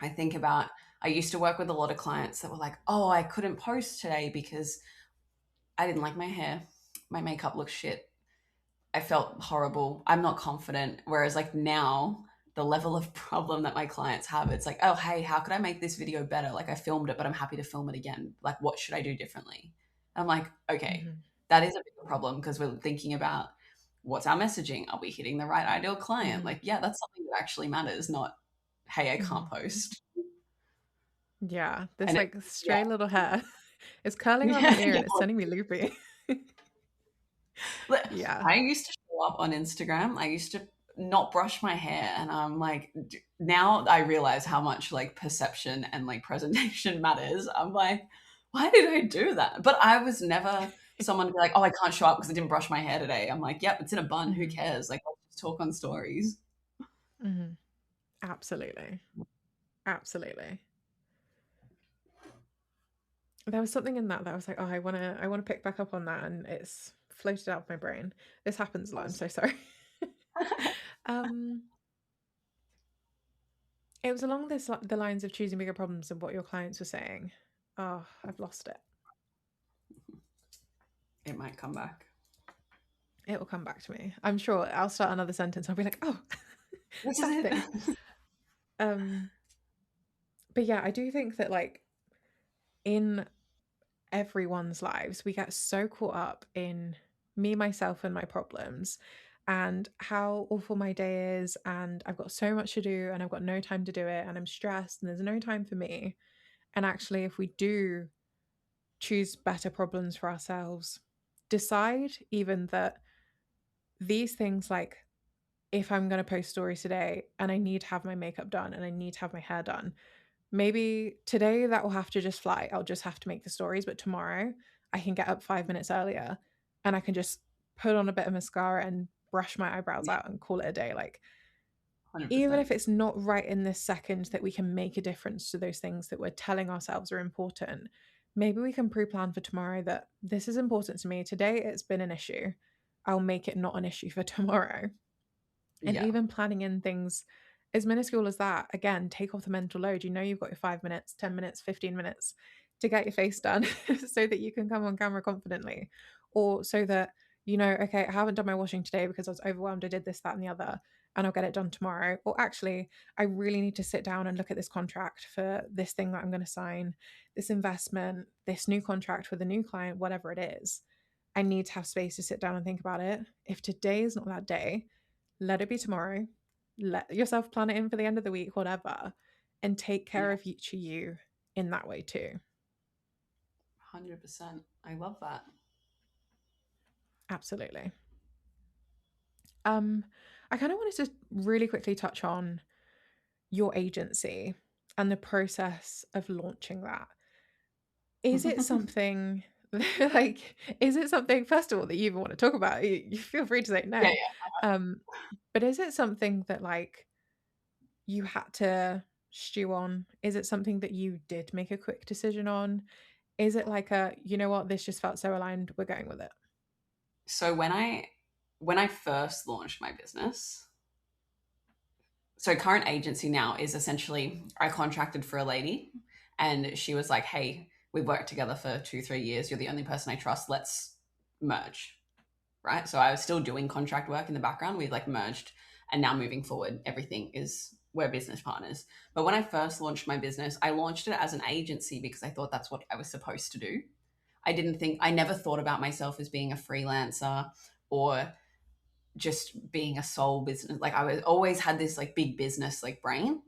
I think about I used to work with a lot of clients that were like, "Oh, I couldn't post today because I didn't like my hair, my makeup looks shit, I felt horrible. I'm not confident. Whereas like now, the level of problem that my clients have, it's like, oh, hey, how could I make this video better? Like I filmed it, but I'm happy to film it again. Like, what should I do differently? I'm like, okay, Mhm, that is a big problem because we're thinking about what's our messaging? Are we hitting the right ideal client? mhm, Like, yeah, that's something that actually matters, not, hey, I can't mhm. post. Yeah, this And it, like yeah, stray little hair is curling around my yeah, ear yeah. and it's sending me loopy. Li- Yeah. I used to show up on Instagram. I used to not brush my hair, and I'm like, now I realize how much like perception and like presentation matters. I'm like, why did I do that? But I was never someone to be like, oh, I can't show up because I didn't brush my hair today. I'm like, yep, it's in a bun. Who Mhm, cares? Like, let's just talk on stories. mhm. Absolutely. Absolutely. There was something in that I was like, "Oh, I wanna pick back up on that," and it's floated out of my brain. This happens a lot, I'm Awesome. so sorry. Um, it was along the lines of choosing bigger problems and what your clients were saying. Oh, I've lost it. It might come back. It will come back to me. I'm sure I'll start another sentence. I'll be like, oh, This is that it. thing. Um, but yeah, I do think that like in everyone's lives, we get so caught up in me, myself, and my problems and how awful my day is. And I've got so much to do and I've got no time to do it. And I'm stressed and there's no time for me. And actually, if we do choose better problems for ourselves, decide even that these things like if I'm going to post stories today and I need to have my makeup done and I need to have my hair done, maybe today that will have to just fly. I'll just have to make the stories, but tomorrow I can get up 5 minutes earlier and I can just put on a bit of mascara and brush my eyebrows Yeah, out and call it a day. Like, even 100%. if it's not right in this second that we can make a difference to those things that we're telling ourselves are important, maybe we can pre plan for tomorrow that this is important to me. Today it's been an issue. I'll make it not an issue for tomorrow. And Yeah. even planning in things as minuscule as that, again, take off the mental load. You know, you've got your 5 minutes, 10 minutes, 15 minutes to get your face done so that you can come on camera confidently. Or so that, you know, okay, I haven't done my washing today because I was overwhelmed. I did this, that, and the other, and I'll get it done tomorrow. Or actually, I really need to sit down and look at this contract for this thing that I'm going to sign, this investment, this new contract with a new client, whatever it is. I need to have space to sit down and think about it. If today is not that day, let it be tomorrow. Let yourself plan it in for the end of the week, whatever, and take care Yeah. of future you in that way too. 100%. I love that. Absolutely. Um, I kind of wanted to really quickly touch on your agency and the process of launching that. Is it Yeah, something like is it something first of all that you even want to talk about? You feel free to say yeah. no. Um, but is it something that like you had to stew on? Is it something that you did make a quick decision on? Is it like a, you know what, this just felt so aligned, we're going with it? So when I first launched my business, so current agency now is essentially I contracted for a lady and she was like, "Hey, we've worked together for 2 3 years. You're the only person I trust. Let's merge." Right? So I was still doing contract work in the background. We like merged, and now moving forward, everything is we're business partners. But when I first launched my business, I launched it as an agency because I thought that's what I was supposed to do. I never thought about myself as being a freelancer or just being a sole business. Like I was always had this like big business like brain.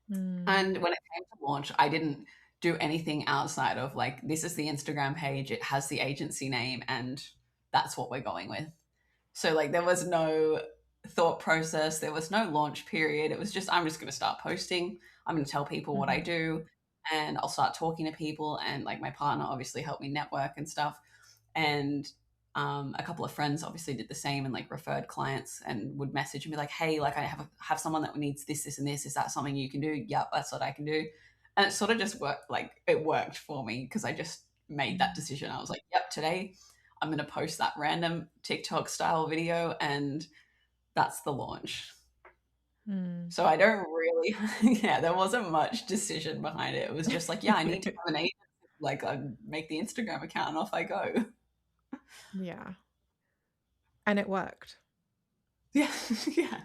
Mm, And when it came to launch, I didn't do anything outside of like, this is the Instagram page, it has the agency name, and that's what we're going with. So, like, there was no thought process, there was no launch period. It was just, I'm just going to start posting, I'm going to tell people what I mhm, do, and I'll start talking to people. And like, my partner obviously helped me network and stuff. And a couple of friends obviously did the same and like referred clients and would message and be like, "Hey, like I have someone that needs this, this, and this. Is that something you can do?" Yep, that's what I can do. And it sort of just worked. Like it worked for me because I just made that mm, decision. I was like, "Yep, today I'm going to post that random TikTok style video, and that's the launch." mm. So I don't really, yeah, there wasn't much decision behind it. It was just like, yeah, I need to have an agent. Like I make the Instagram account and off I go. Yeah, and it worked. Yeah, yeah.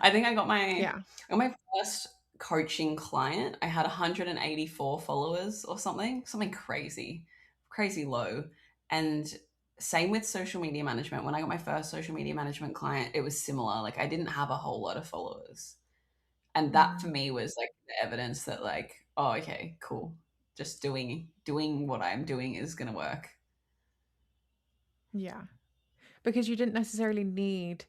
I think Yeah. I got my first coaching client. I had 184 followers or something crazy, crazy low. And same with social media management. When I got my first social media management client, it was similar. Like I didn't have a whole lot of followers. And that for Mm, me was like the evidence that like, oh, okay, cool. Just doing what I'm doing is gonna work. yeah, because you didn't necessarily need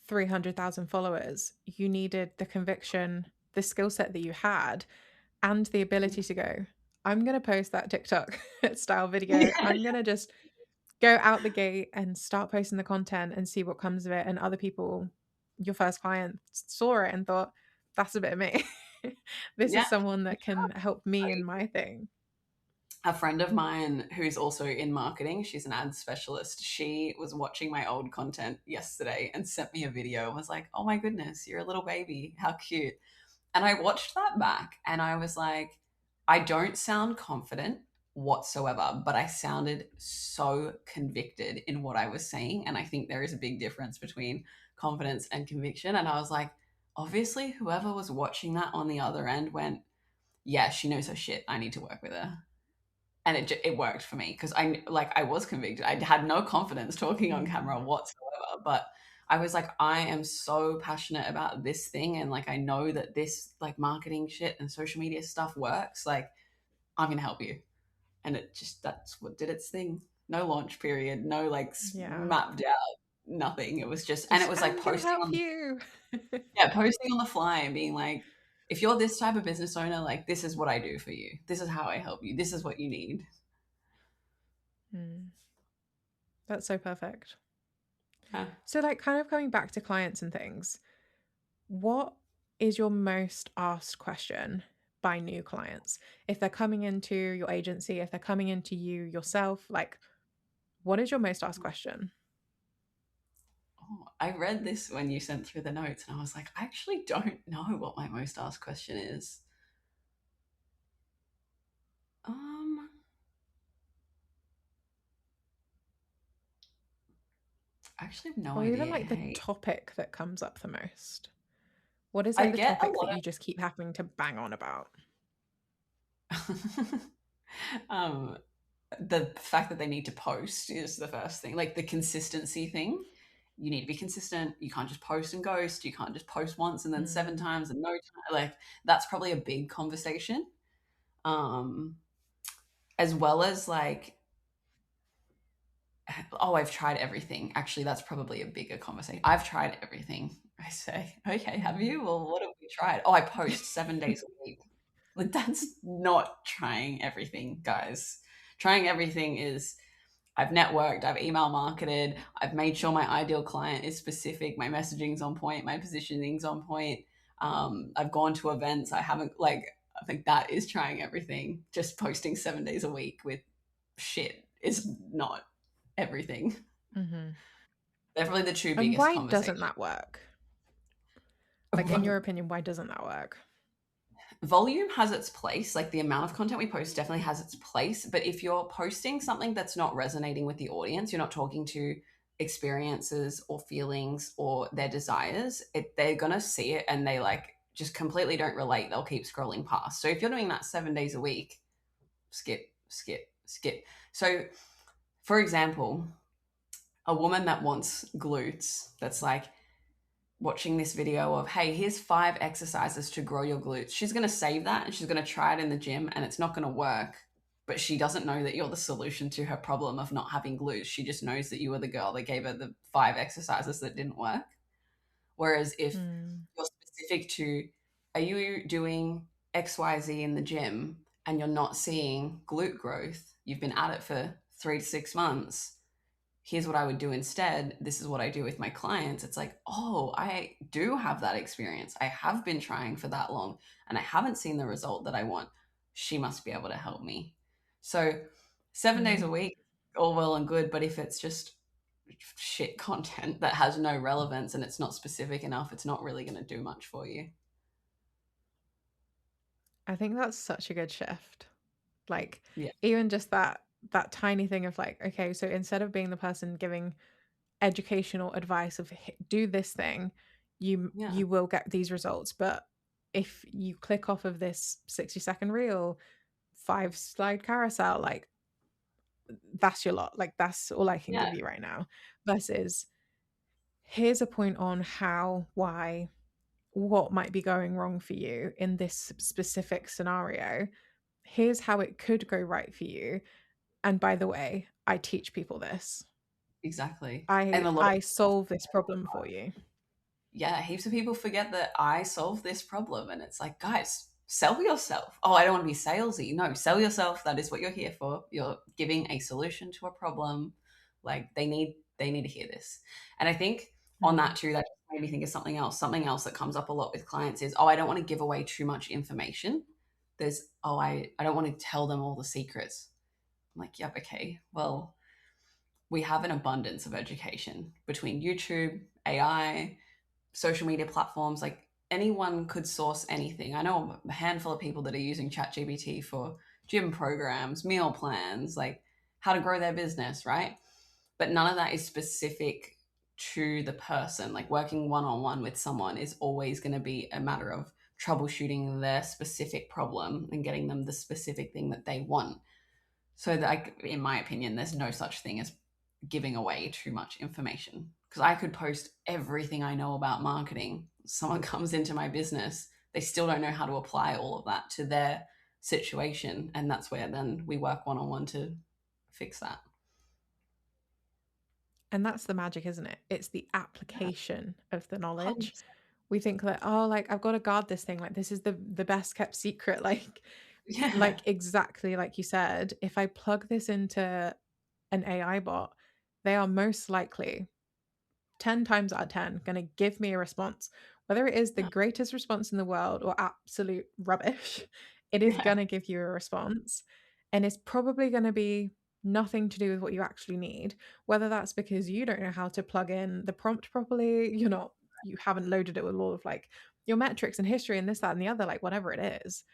300,000 followers. You needed the conviction, the skill set that you had, and the ability to go, I'm going to post that TikTok style video. Yeah, I'm going to just go out the gate and start posting the content and see what comes of it. And other people, your first client, saw it and thought, that's a bit of me. This is yeah. someone that can help me in my thing. A friend of mine who's also in marketing, she's an ad specialist. She was watching my old content yesterday and sent me a video and was like, "Oh my goodness, you're a little baby. How cute." And I watched that back and I was like, I don't sound confident. whatsoever, but I sounded so convicted in what I was saying. And I think there is a big difference between confidence and conviction. And I was like, obviously, whoever was watching that on the other end went, yeah, she knows her shit. I need to work with her. And it worked for me because I was convicted. I had no confidence talking on camera Mm. whatsoever, but I was like, I am so passionate about this thing, and like I know that this like marketing shit and social media stuff works. Like I'm gonna help you, and it just that's what did its thing. No launch period, no like Yeah. mapped out, nothing. It was just, and it Just, was like I'm gonna posting help on, you. yeah, posting on the fly and being like, if you're this type of business owner, like this is what I do for you. This is how I help you. This is what you need. Mm, that's so perfect. Yeah. So, like, kind of coming back to clients and things, what is your most asked question by new clients? If they're coming into your agency, if they're coming into you yourself, like, what is your most asked question? Oh, I read this when you sent through the notes, and I was like, I actually don't know what my most asked question is. Um, I actually have no Or even idea. like the Hey, topic that comes up the most? What is I like the get a topic that lot you just keep having to bang on about? of um the fact that they need to post is the first thing. Like the consistency thing. You need to be consistent. You can't just post and ghost. You can't just post once and then seven Mm, times and no time. Like that's probably a big conversation. Um, as well as like, oh, I've tried everything. Actually, that's probably a bigger conversation. I've tried everything. I say, okay, have mm. you? Well, what have we tried? Oh, I post 7 days a week. Like, that's not trying everything, guys. Trying everything is I've networked, I've email marketed, I've made sure my ideal client is specific, my messaging's on point, my positioning's on point. I've gone to events. I haven't, like, I think that is trying everything. Just posting 7 days a week with shit is not everything. Mhm. They're probably the two And biggest why doesn't conversations. that work? Like, in your opinion, why doesn't that work? Volume has its place. Like the amount of content we post definitely has its place. But if you're posting something that's not resonating with the audience, you're not talking to experiences or feelings or their desires, they're going to see it and they like just completely don't relate. They'll keep scrolling past. So if you're doing that 7 days a week, skip, skip, skip. So, for example, a woman that wants glutes, that's like, watching this video of, hey, here's 5 exercises to grow your glutes. She's going to save that and she's going to try it in the gym and it's not going to work. But she doesn't know that you're the solution to her problem of not having glutes. She just knows that you were the girl that gave her the 5 exercises that didn't work. Whereas if Mm, you're specific to, are you doing XYZ in the gym and you're not seeing glute growth, you've been at it for 3 to 6 months, here's what I would do instead. This is what I do with my clients. It's like, oh, I do have that experience. I have been trying for that long and I haven't seen the result that I want. She must be able to help me. So, 7 days a mm. week, all well and good. But if it's just shit content that has no relevance and it's not specific enough, it's not really going to do much for you. I think that's such a good shift. Like, Yeah. even just that tiny thing of like, okay, so instead of being the person giving educational advice of do this thing, Yeah. you will get these results. But if you click off of this 60-second reel, 5 slide carousel, like that's your lot. Like that's all I can Yeah. give you right now. Versus here's a point on how, why, what might be going wrong for you in this specific scenario. Here's how it could go right for you. And by the way, I teach people this. Exactly. And I a lot of I solve this problem for you. yeah, heaps of people forget that I solve this problem. And it's like, guys, sell yourself. Oh, I don't want to be salesy. No, sell yourself. That is what you're here for. You're giving a solution to a problem. Like they need to hear this. And I think on Mm, that too, that just made me think of something else. Something else that comes up a lot with clients is, oh, I don't want to give away too much information. There's, oh, I don't want to tell them all the secrets. I'm like, yep, okay. Well, we have an abundance of education between YouTube, AI, social media platforms. Like anyone could source anything. I know a handful of people that are using ChatGPT for gym programs, meal plans, like how to grow their business, right? But none of that is specific to the person. Like working one on one with someone is always going to be a matter of troubleshooting their specific problem and getting them the specific thing that they want. So, like, in my opinion, there's no such thing as giving away too much information because I could post everything I know about marketing. Someone comes into my business, they still don't know how to apply all of that to their situation. And that's where then we work one on one to fix that. And that's the magic, isn't it? It's the Yeah. application of the knowledge. 100%. We think that, oh, like I've got to guard this thing, like this is the best kept secret. Yeah. Like exactly like you said, if I plug this into an AI bot, they are most likely 10 times out of 10 going to give me a response. Whether it is the Yeah. greatest response in the world or absolute rubbish, it is Yeah. going to give you a response. And it's probably going to be nothing to do with what you actually need. Whether that's because you don't know how to plug in the prompt properly, you haven't loaded it with all of like your metrics and history and this, that, and the other, like whatever it is,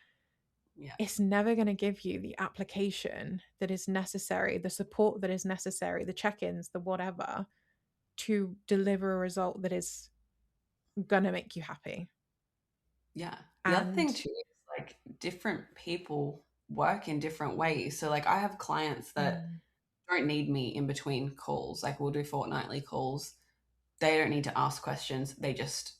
Yeah. it's never going to give you the application that is necessary, the support that is necessary, the check ins, the whatever to deliver a result that is gonna make you happy. Yeah. The other thing And too is like different people work in different ways. So like I have clients that mm, don't need me in between calls. Like we'll do fortnightly calls. They don't need to ask questions. They just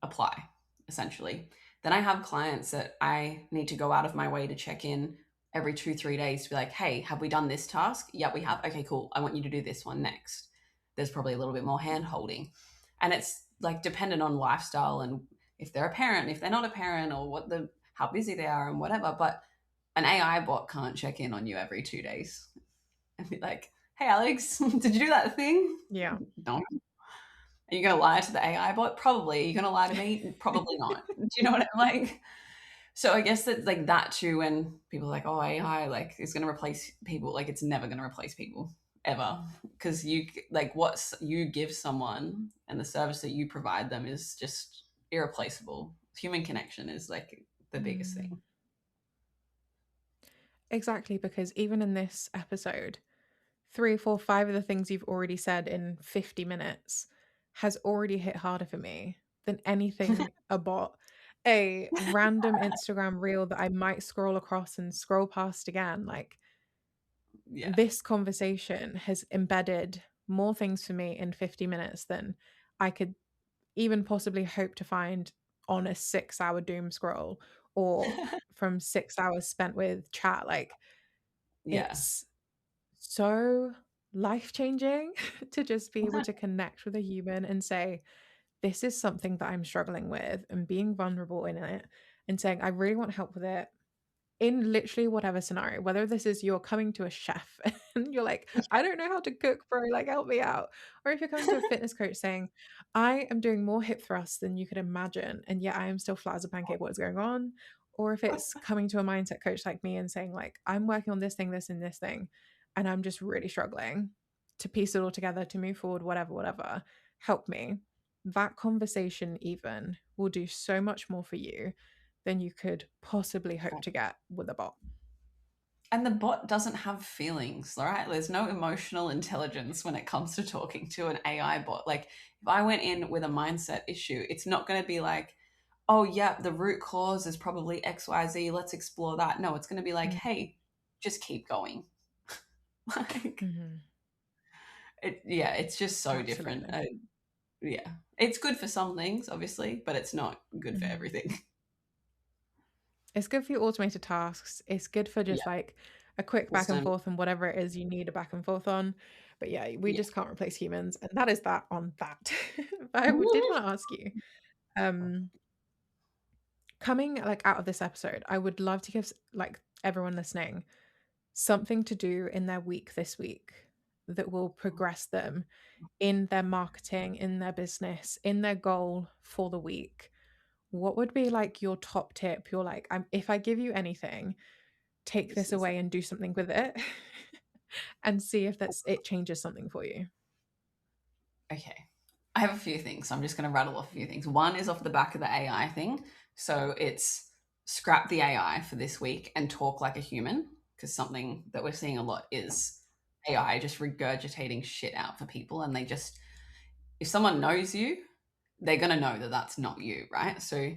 apply, essentially. Then I have clients that I need to go out of my way to check in every 2, 3 days to be like, hey, have we done this task? Yeah, we have. Okay, cool. I want you to do this one next. There's probably a little bit more hand holding. And it's like dependent on lifestyle and if they're a parent, if they're not a parent, or how busy they are and whatever. But an AI bot can't check in on you every 2 days and be like, hey Alex, did you do that thing? yeah. No. Are you going to lie to the AI bot? Probably. Are you going to lie to me? Probably not. Do you know what I'm like? So I guess that like that too, when people are like, oh, AI like is going to replace people, like it's never going to replace people ever. Because you like what you give someone and the service that you provide them is just irreplaceable. Human connection is like the biggest Mm, thing. exactly, because even in this episode, 3, 4, 5 of the things you've already said in 50 minutes has already hit harder for me than anything about a random Instagram reel that I might scroll across and scroll past again. Like Yeah. this conversation has embedded more things for me in 50 minutes than I could even possibly hope to find on a 6-hour doom scroll or from 6 hours spent with chat. Like, Yeah. it's so life-changing to just be able to connect with a human and say, "This is something that I'm struggling with," and being vulnerable in it and saying, "I really want help with it." In literally whatever scenario, whether this is you're coming to a chef and you're like, "I don't know how to cook, bro, like, help me out." Or if you're coming to a fitness coach saying, "I am doing more hip thrusts than you could imagine, and yet I am still flat as a pancake, what is going on?" Or if it's coming to a mindset coach like me and saying, like, "I'm working on this thing, this, and this thing, and I'm just really struggling to piece it all together, to move forward, whatever, whatever. Help me." That conversation even will do so much more for you than you could possibly hope to get with a bot. And the bot doesn't have feelings, right? There's no emotional intelligence when it comes to talking to an AI bot. Like, if I went in with a mindset issue, it's not going to be like, oh, yeah, the root cause is probably XYZ. Let's explore that. No, it's going to be like, Mm, hey, just keep going. Like, mhm. yeah, it's just so different. Absolutely. Yeah, it's good for some things, obviously, but it's not good for Mhm. everything. It's good for your automated tasks. It's good for Yeah, just like a quick back and wisdom. forth and whatever it is you need a back and forth on. But yeah, we Yeah. just can't replace humans. And that is that on that. But I did want to ask you, um, coming like out of this episode, I would love to give like everyone listening something to do in their week this week that will progress them in their marketing, in their business, in their goal for the week. What would be like your top tip? You're like, if I give you anything, take This this is away and do something with it and see if it changes something for you. okay. I have a few things. So I'm just going to rattle off a few things. One is off the back of the AI thing. So it's scrap the AI for this week and talk like a human, because something that we're seeing a lot is AI just regurgitating shit out for people. And they just, if someone knows you, they're going to know that that's not you, right? So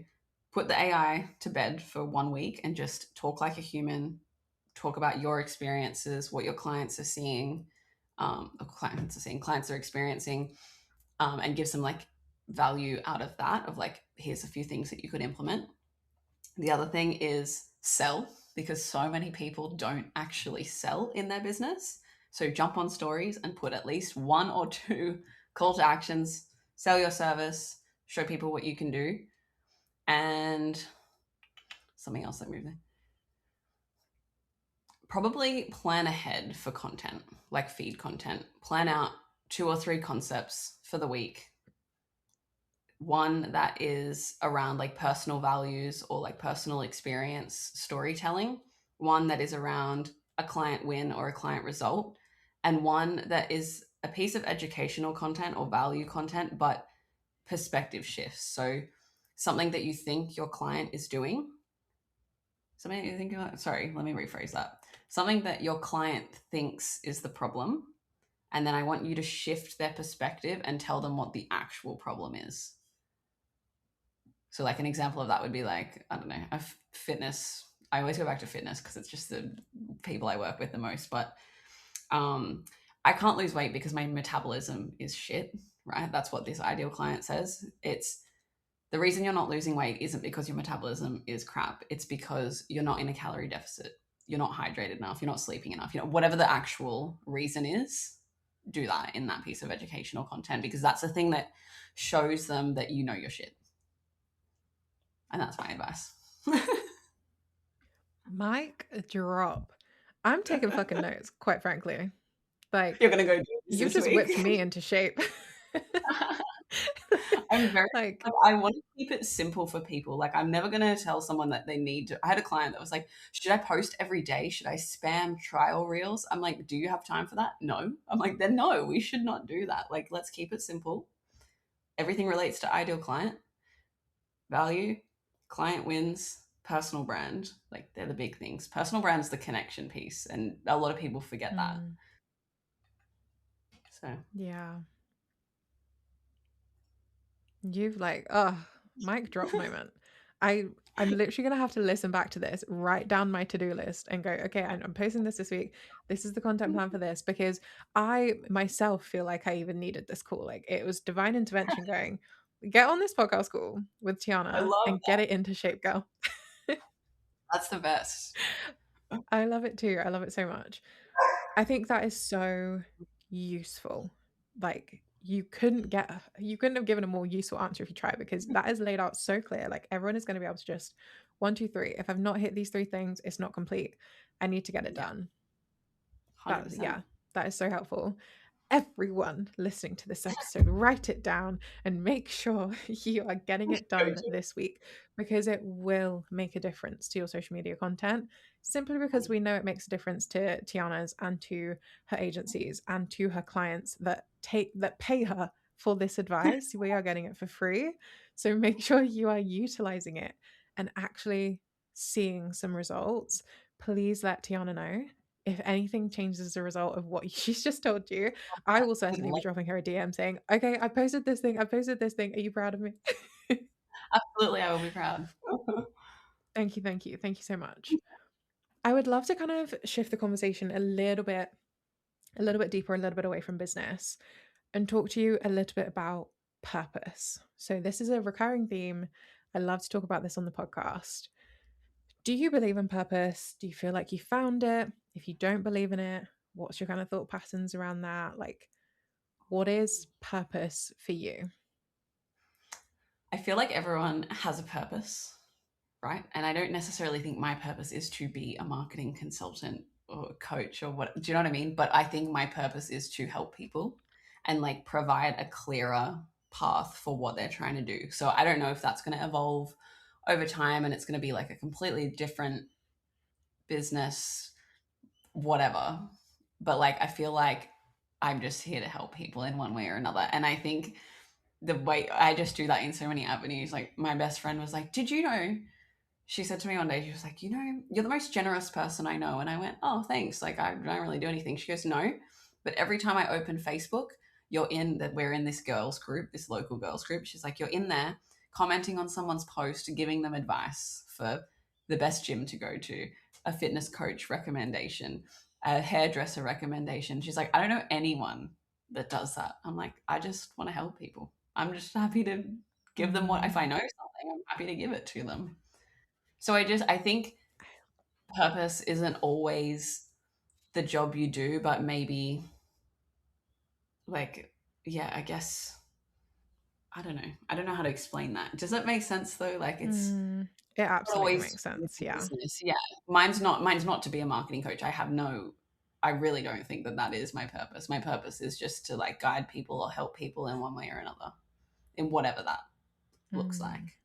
put the AI to bed for 1 week and just talk like a human, talk about your experiences, what your clients are seeing, clients are experiencing, and give some like value out of that, of like, here's a few things that you could implement. The other thing is sell, because so many people don't actually sell in their business. So jump on stories and put at least one or two call to actions, sell your service, show people what you can do. And something else that moved there. Probably plan ahead for content, like feed content. Plan out 2 or 3 concepts for the week. One that is around like personal values or like personal experience storytelling, one that is around a client win or a client result, and one that is a piece of educational content or value content, but perspective shifts. So something that you think your client is doing, something that you think about, sorry, let me rephrase that. Something that your client thinks is the problem. And then I want you to shift their perspective and tell them what the actual problem is. So like an example of that would be like, I don't know, fitness. I always go back to fitness because it's just the people I work with the most. But I can't lose weight because my metabolism is shit, right? That's what this ideal client says. It's the reason you're not losing weight isn't because your metabolism is crap. It's because you're not in a calorie deficit. You're not hydrated enough. You're not sleeping enough. You know, whatever the actual reason is, do that in that piece of educational content, because that's the thing that shows them that you know your shit. And that's my advice. Mic drop. I'm taking fucking notes, quite frankly. Like, You're going to go do you've this just week. whipped me into shape. I'm very, Like, like, I want to keep it simple for people. Like, I'm never going to tell someone that they need to. I had a client that was like, should I post every day? Should I spam trial reels? I'm like, do you have time for that? No. I'm like, then no, we should not do that. Like, let's keep it simple. Everything relates to ideal client, value, client wins, personal brand. Like, they're the big things. Personal brand's the connection piece. And a lot of people forget that. mm, So, yeah. You've like, oh, mic drop moment. I I'm literally gonna have to listen back to this, write down my to-do list, and go, okay, I'm posting this week. This is the content plan for this, because I myself feel like I even needed this call. Like it was divine intervention going, get on this podcast call with I Tiana love and get it into shape, girl. that's the best. I love it too. I love it so much. I think that is so useful. Like you couldn't have given a more useful answer if you tried, because that is laid out so clear. Like everyone is going to be able to just 1, 2, 3. If I've not hit these 3 things, it's not complete. I need to get it Yeah, done. That 100%. yeah, that is so helpful. Everyone listening to this episode, write it down and make sure you are getting it done this week, because it will make a difference to your social media content, simply because we know it makes a difference to Tiana's and to her agencies and to her clients that pay her for this advice. We are getting it for free. So make sure you are utilizing it and actually seeing some results. Please let Tiana know if anything changes as a result of what she's just told you. I will Would certainly be love, dropping her a DM saying, okay, I posted this thing. I posted this thing. Are you proud of me? absolutely, I will be proud. Thank you. Thank you. Thank you so much. I would love to kind of shift the conversation a little bit deeper, a little bit away from business, and talk to you a little bit about purpose. So, this is a recurring theme. I love to talk about this on the podcast. Do you believe in purpose? Do you feel like you found it? If you don't believe in it, what's your kind of thought patterns around that? Like, what is purpose for you? I feel like everyone has a purpose, right? And I don't necessarily think my purpose is to be a marketing consultant or a coach or what, do you know what I mean? But I think my purpose is to help people and like provide a clearer path for what they're trying to do. So I don't know if that's going to evolve over time and it's going to be like a completely different business, whatever. But like, I feel like I'm just here to help people in one way or another. And I think the way I just do that in so many avenues, like my best friend was like, did you know she said to me one day, she was like, you know, you're the most generous person I know. And I went, oh, thanks. Like, I don't really do anything. She goes, no. But every time I open Facebook, we're in this girls group, this local girls group. She's like, you're in there commenting on someone's post, giving them advice for the best gym to go to, a fitness coach recommendation, a hairdresser recommendation. She's like, I don't know anyone that does that. I'm like, I just want to help people. I'm just happy to give them what, if I Mm, know something, I'm happy to give it to them. So I think purpose isn't always the job you do, but maybe like, yeah, I guess I don't know. I don't know how to explain that. Does that make sense though? Like it's mm, it not absolutely always makes sense. the Yeah. business. Yeah. Mine's not to be a marketing coach. I really don't think that that is my purpose. My purpose is just to like guide people or help people in one way or another in whatever that looks Mm, like.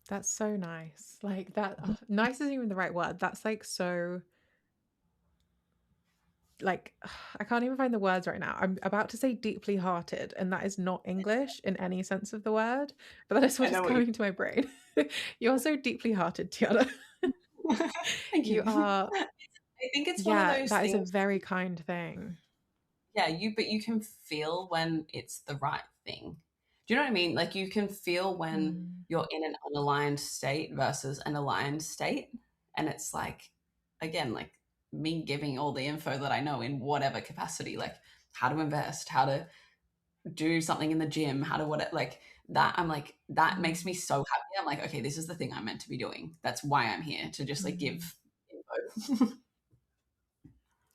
that's so nice. Like that, nice isn't even the right word. That's like so, like, I can't even find the words right now. I'm about to say deeply hearted, and that is not English in any sense of the word, but that is I what is know what you coming to my brain. You're so deeply hearted, Tiana. thank You you. are, I think it's one of yeah, those that is a things. very kind thing. Yeah, but you can feel when it's the right thing. Do you know what I mean? Like you can feel when Mm, you're in an unaligned state versus an aligned state. And it's like, again, like me giving all the info that I know in whatever capacity, like how to invest, how to do something in the gym, how to what, like that. I'm like, that makes me mm, so happy. I'm like, okay, this is the thing I'm meant to be doing. That's why I'm here to just like mm. give info.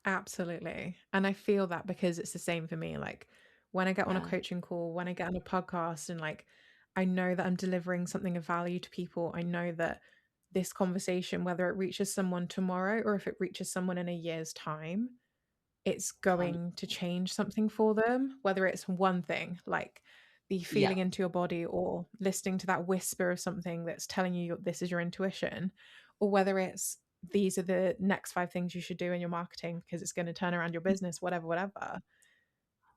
Absolutely. And I feel that because it's the same for me. Like when I get on a Yeah, coaching call, when I get on a podcast, and like I know that I'm delivering something of value to people, I know that this conversation, whether it reaches someone tomorrow or if it reaches someone in a year's time, it's going to change something for them, whether it's one thing like the yeah, feeling into your body or listening to that whisper of something that's telling you this is your intuition, or whether it's these are the next five things you should do in your marketing because it's going to turn around your business, whatever, whatever.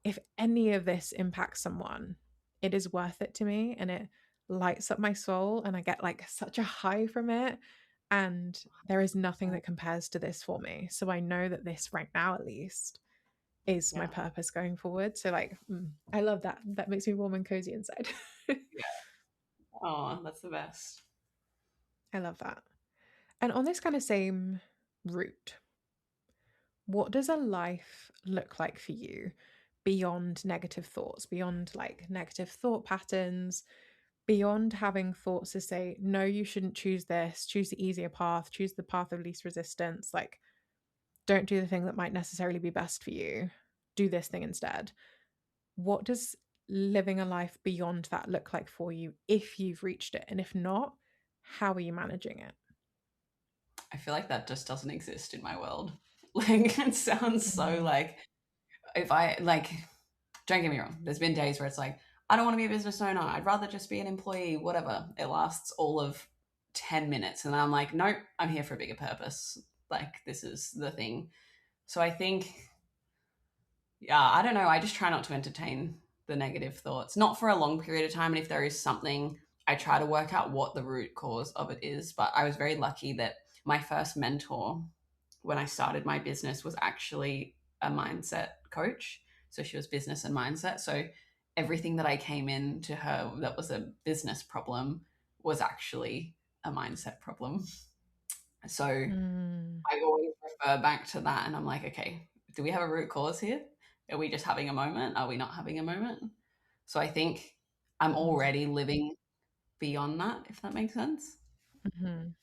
If any of this impacts someone, it is worth it to me and it lights up my soul and I get like such a high from it. And there is nothing that compares to this for me. So I know that this right now, at least, is my yeah, purpose going forward. So like, I love that. That makes me warm and cozy inside. yeah. Oh, that's the best. I love that. And on this kind of same route, what does a life look like for you beyond negative thoughts, beyond like negative thought patterns, beyond having thoughts to say, no, you shouldn't choose this, choose the easier path, choose the path of least resistance, like, don't do the thing that might necessarily be best for you, do this thing instead. What does living a life beyond that look like for you if you've reached it? And if not, how are you managing it? I feel like that just doesn't exist in my world. Like it sounds so Mm, like if I like don't get me wrong, there's been days where it's like, I don't want to be a business owner. I'd rather just be an employee, whatever. It lasts all of 10 minutes. And I'm like, nope, I'm here for a bigger purpose. Like this is the thing. So I think, yeah, I don't know. I just try not to entertain the negative thoughts, not for a long period of time. And if there is something, I try to work out what the root cause of it is. But I was very lucky that my first mentor when I started my business was actually a mindset coach. So she was business and mindset. So everything that I came in to her that was a business problem was actually a mindset problem. So mm, I always refer back to that and I'm like, okay, do we have a root cause here? Are we just having a moment? Are we not having a moment? So I think I'm mm, already living beyond that, if that makes sense. mhm.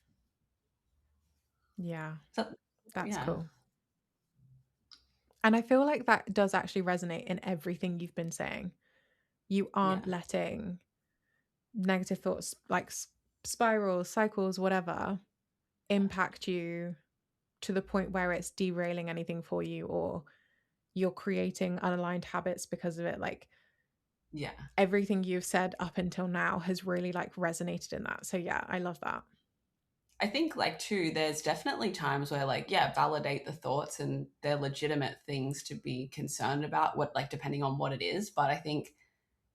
Yeah, So that's yeah, cool. And I feel like that does actually resonate in everything you've been saying. You aren't yeah, letting negative thoughts like spirals, cycles, whatever, impact you to the point where it's derailing anything for you or you're creating unaligned habits because of it. Like yeah. everything you've said up until now has really like resonated in that. So yeah, I love that. I think like too, there's definitely times where like, yeah, validate the thoughts and they're legitimate things to be concerned about, what like depending on what it is. But I think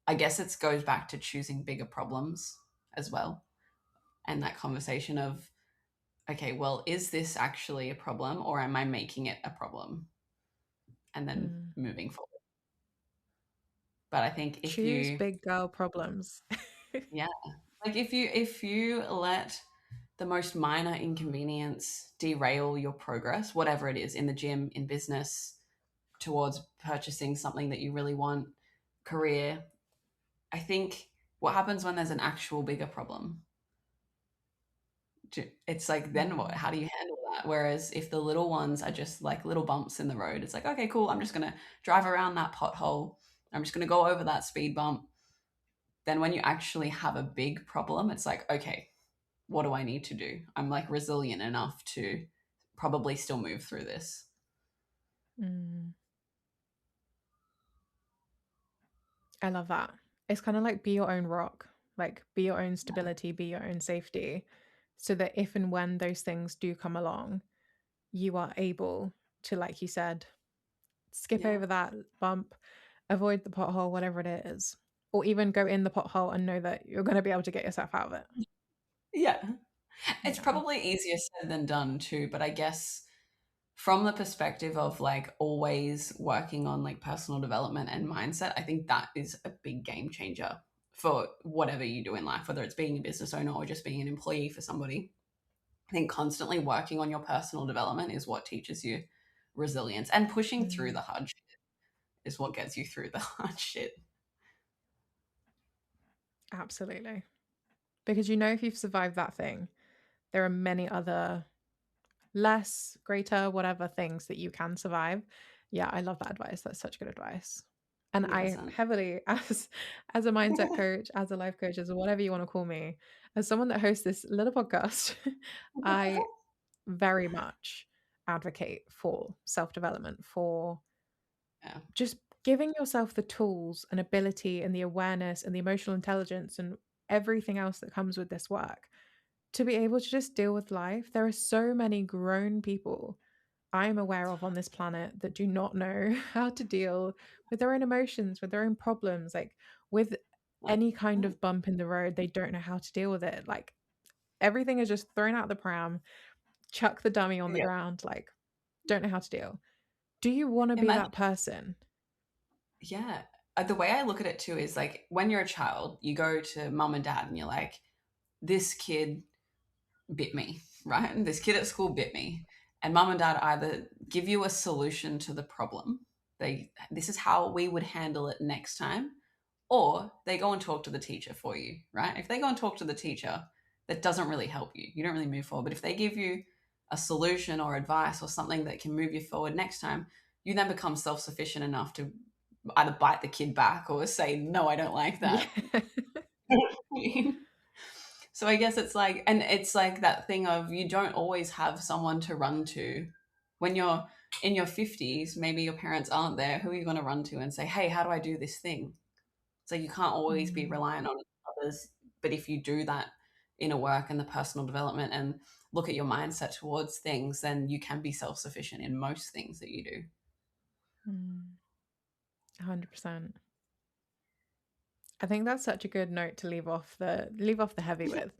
I guess it goes back to choosing bigger problems as well. and that conversation of, okay, well, is this actually a problem or am I making it a problem? And then Mm. moving forward. But I think if Choose you, big girl problems. yeah, like if you let the most minor inconvenience derail your progress, whatever it is, in the gym, in business, towards purchasing something that you really want, career, I think what happens when there's an actual bigger problem? It's like, then what? Mm. How do you handle that? Whereas if the little ones are just like little bumps in the road, it's like, okay, cool. I'm just going to drive around that pothole. I'm just going to go over that speed bump. Then when you actually have a big problem, it's like, okay, what do I need to do? I'm like resilient enough to probably still move through this. Mm. I love that. It's kind of like be your own rock, like be your own Yeah. stability, be your own safety, so that if and when those things do come along, you are able to, like you said, skip Yeah. over that bump, avoid the pothole, whatever it is, or even go in the pothole and know that you're going to be able to get yourself out of it. Yeah. It's Yeah. probably easier said than done too, but I guess from the perspective of like always working on like personal development and mindset, I think that is a big game changer for whatever you do in life, whether it's being a business owner or just being an employee for somebody. I think constantly working on your personal development is what teaches you resilience, and pushing through Mm, the hard shit is what gets you through the hard shit. absolutely. Because if you've survived that thing, there are many other less, greater, whatever things that you can survive. Yeah, I love that advice. That's such good advice. And I 100%. heavily, as a mindset coach, as a life coach, as whatever you want to call me, as someone that hosts this little podcast, I very much advocate for self-development, for Yeah. just giving yourself the tools and ability and the awareness and the emotional intelligence and everything else that comes with this work to be able to just deal with life. There are so many grown people I am aware of on this planet that do not know how to deal with their own emotions, with their own problems, like with Like, any kind of bump in the road, they don't know how to deal with it. Like everything is just thrown out the pram, chuck the dummy on the yeah. ground, like don't know how to deal. Do you want to be Imagine, that person? yeah. The way I look at it too is like when you're a child, you go to mum and dad and you're like, this kid bit me, right? And this kid at school bit me. And mum and dad either give you a solution to the problem, this is how we would handle it next time, or they go and talk to the teacher for you, right? If they go and talk to the teacher, that doesn't really help you. You don't really move forward. But if they give you a solution or advice or something that can move you forward next time, you then become self sufficient enough to either bite the kid back or say, no, I don't like Yeah. that. So I guess it's like, and it's like that thing of you don't always have someone to run to. When you're in your 50s, maybe your parents aren't there. Who are you going to run to and say, hey, how do I do this thing? So you can't always be Mm, reliant on others. But if you do that inner work and the personal development and look at your mindset towards things, then you can be self sufficient in most things that you do. mm, 100%. I think that's such a good note to leave off the heavy with.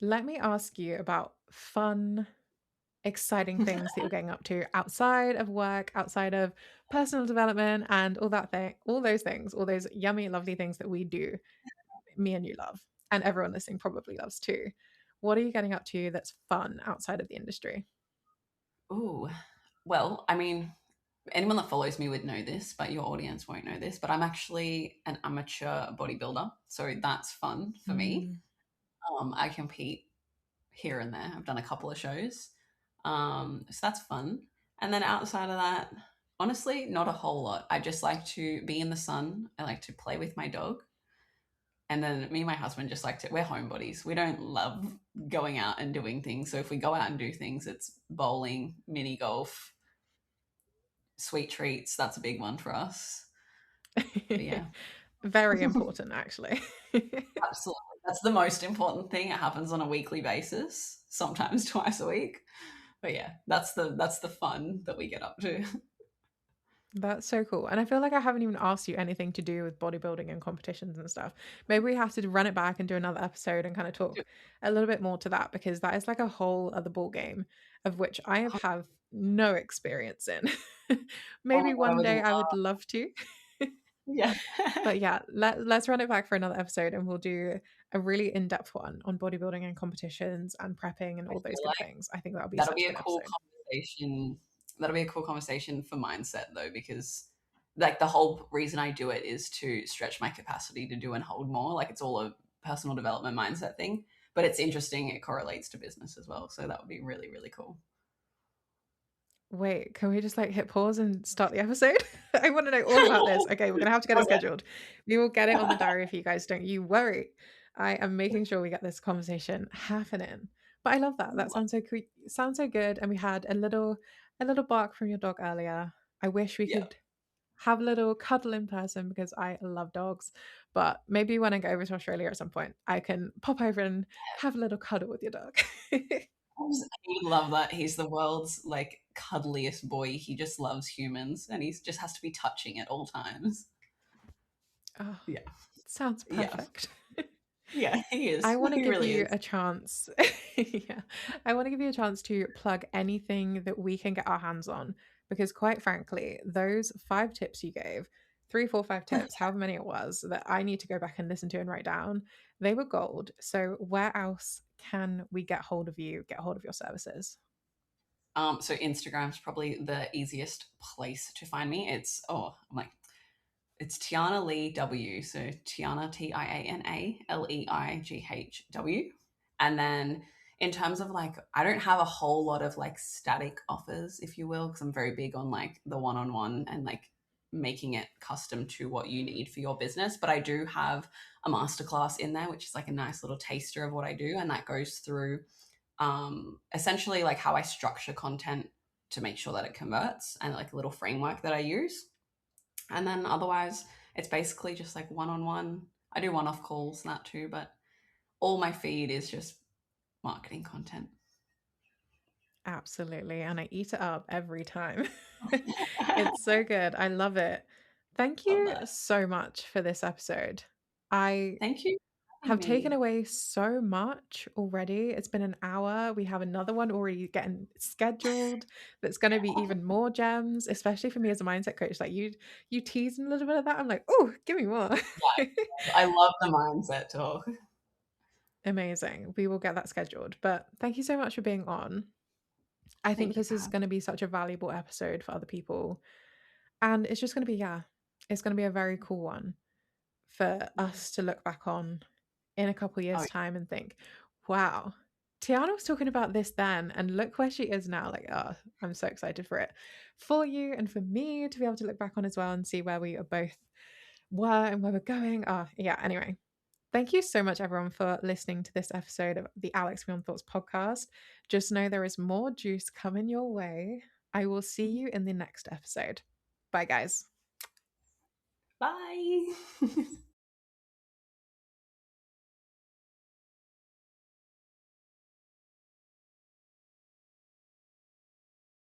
Let me ask you about fun, exciting things that you're getting up to outside of work, outside of personal development and all those things, all those yummy, lovely things that we do, me and you love, and everyone listening probably loves too. What are you getting up to that's fun outside of the industry? Ooh, well, I mean, anyone that follows me would know this, but your audience won't know this. But I'm actually an amateur bodybuilder, so that's fun for me. Mm, I compete here and there. I've done a couple of shows, so that's fun. And then outside of that, honestly, not a whole lot. I just like to be in the sun. I like to play with my dog. And then me and my husband just like to, we're homebodies. We don't love going out and doing things. So if we go out and do things, it's bowling, mini golf, sweet treats. That's a big one for us. But mm. yeah, Very important, actually. absolutely. That's the most important thing. It happens on a weekly basis, sometimes twice a week. But yeah, that's the fun that we get up to. That's so cool. And I feel like I haven't even asked you anything to do with bodybuilding and competitions and stuff. Maybe we have to run it back and do another episode and kind of talk a little bit more to that because that is like a whole other ball game of which I have no experience in. Oh my Maybe god, I one would day love. I would love to. Yeah. But yeah, let's run it back for another episode and we'll do a really in-depth one on bodybuilding and competitions and prepping and I all those feel good like things. I think that'll be that'll such be a a good cool episode. conversation. That'll be a cool conversation for mindset though, because like the whole reason I do it is to stretch my capacity to do and hold more. Like it's all a personal development mindset thing. But it's interesting, it correlates to business as well. So that would be really, really cool. Wait, can we just like hit pause and start the episode? I want to know all about this. Okay, we're gonna have to get it Okay. scheduled. We will get it on the diary for you guys. Don't you worry. I am making sure we get this conversation happening. But I love that. That sounds so sounds so good. And we had a little bark from your dog earlier. I wish we Yeah. could have a little cuddle in person because I love dogs. But maybe when I go over to Australia at some point, I can pop over and have a little cuddle with your dog. I love that. He's the world's like cuddliest boy. He just loves humans and he just has to be touching at all times. Oh, Yeah. sounds Yeah. perfect. Yeah, he I is. want to He give really you is. a chance. Yeah. I want to give you a chance to plug anything that we can get our hands on because, quite frankly, those 5 tips you gave, 3, 4, 5 tips, however many it was, that I need to go back and listen to and write down, they were gold. So, where else can we get hold of you, get hold of your services? So Instagram's probably the easiest place to find me. I'm like, it's Tiana Lee W. So Tiana TianaLeighw. And then in terms of like, I don't have a whole lot of like static offers, if you will, because I'm very big on like the one-on-one and like making it custom to what you need for your business. But I do have a masterclass in there, which is like a nice little taster of what I do. And that goes through essentially like how I structure content to make sure that it converts and like a little framework that I use. And then otherwise, it's basically just like one on one. I do one off calls and that too, but all my feed is just marketing content. Absolutely. And I eat it up every time. It's so good. I love it. Thank Love you that. so much for this episode. I Thank you for having have taken me. away so much already. It's been an hour. We have another one already getting scheduled that's going to be even more gems, especially for me as a mindset coach. Like you teasing a little bit of that. I'm like, oh, give me more. I love the mindset talk. Amazing. We will get that scheduled. But thank you so much for being on. I think Thank you this for is having going to be such a valuable episode for other people. And it's just going to be, yeah, it's going to be a very cool one for me. us to look back on in a couple Oh, years' time and think, wow, Tiana was talking about this then, and look where she is now. Like, oh, I'm so excited for it for you and for me to be able to look back on as well and see where we are both were and where we're going. Oh, yeah. Anyway, thank you so much, everyone, for listening to this episode of the Alex Beyond Thoughts podcast. Just know there is more juice coming your way. I will see you in the next episode. Bye, guys. bye.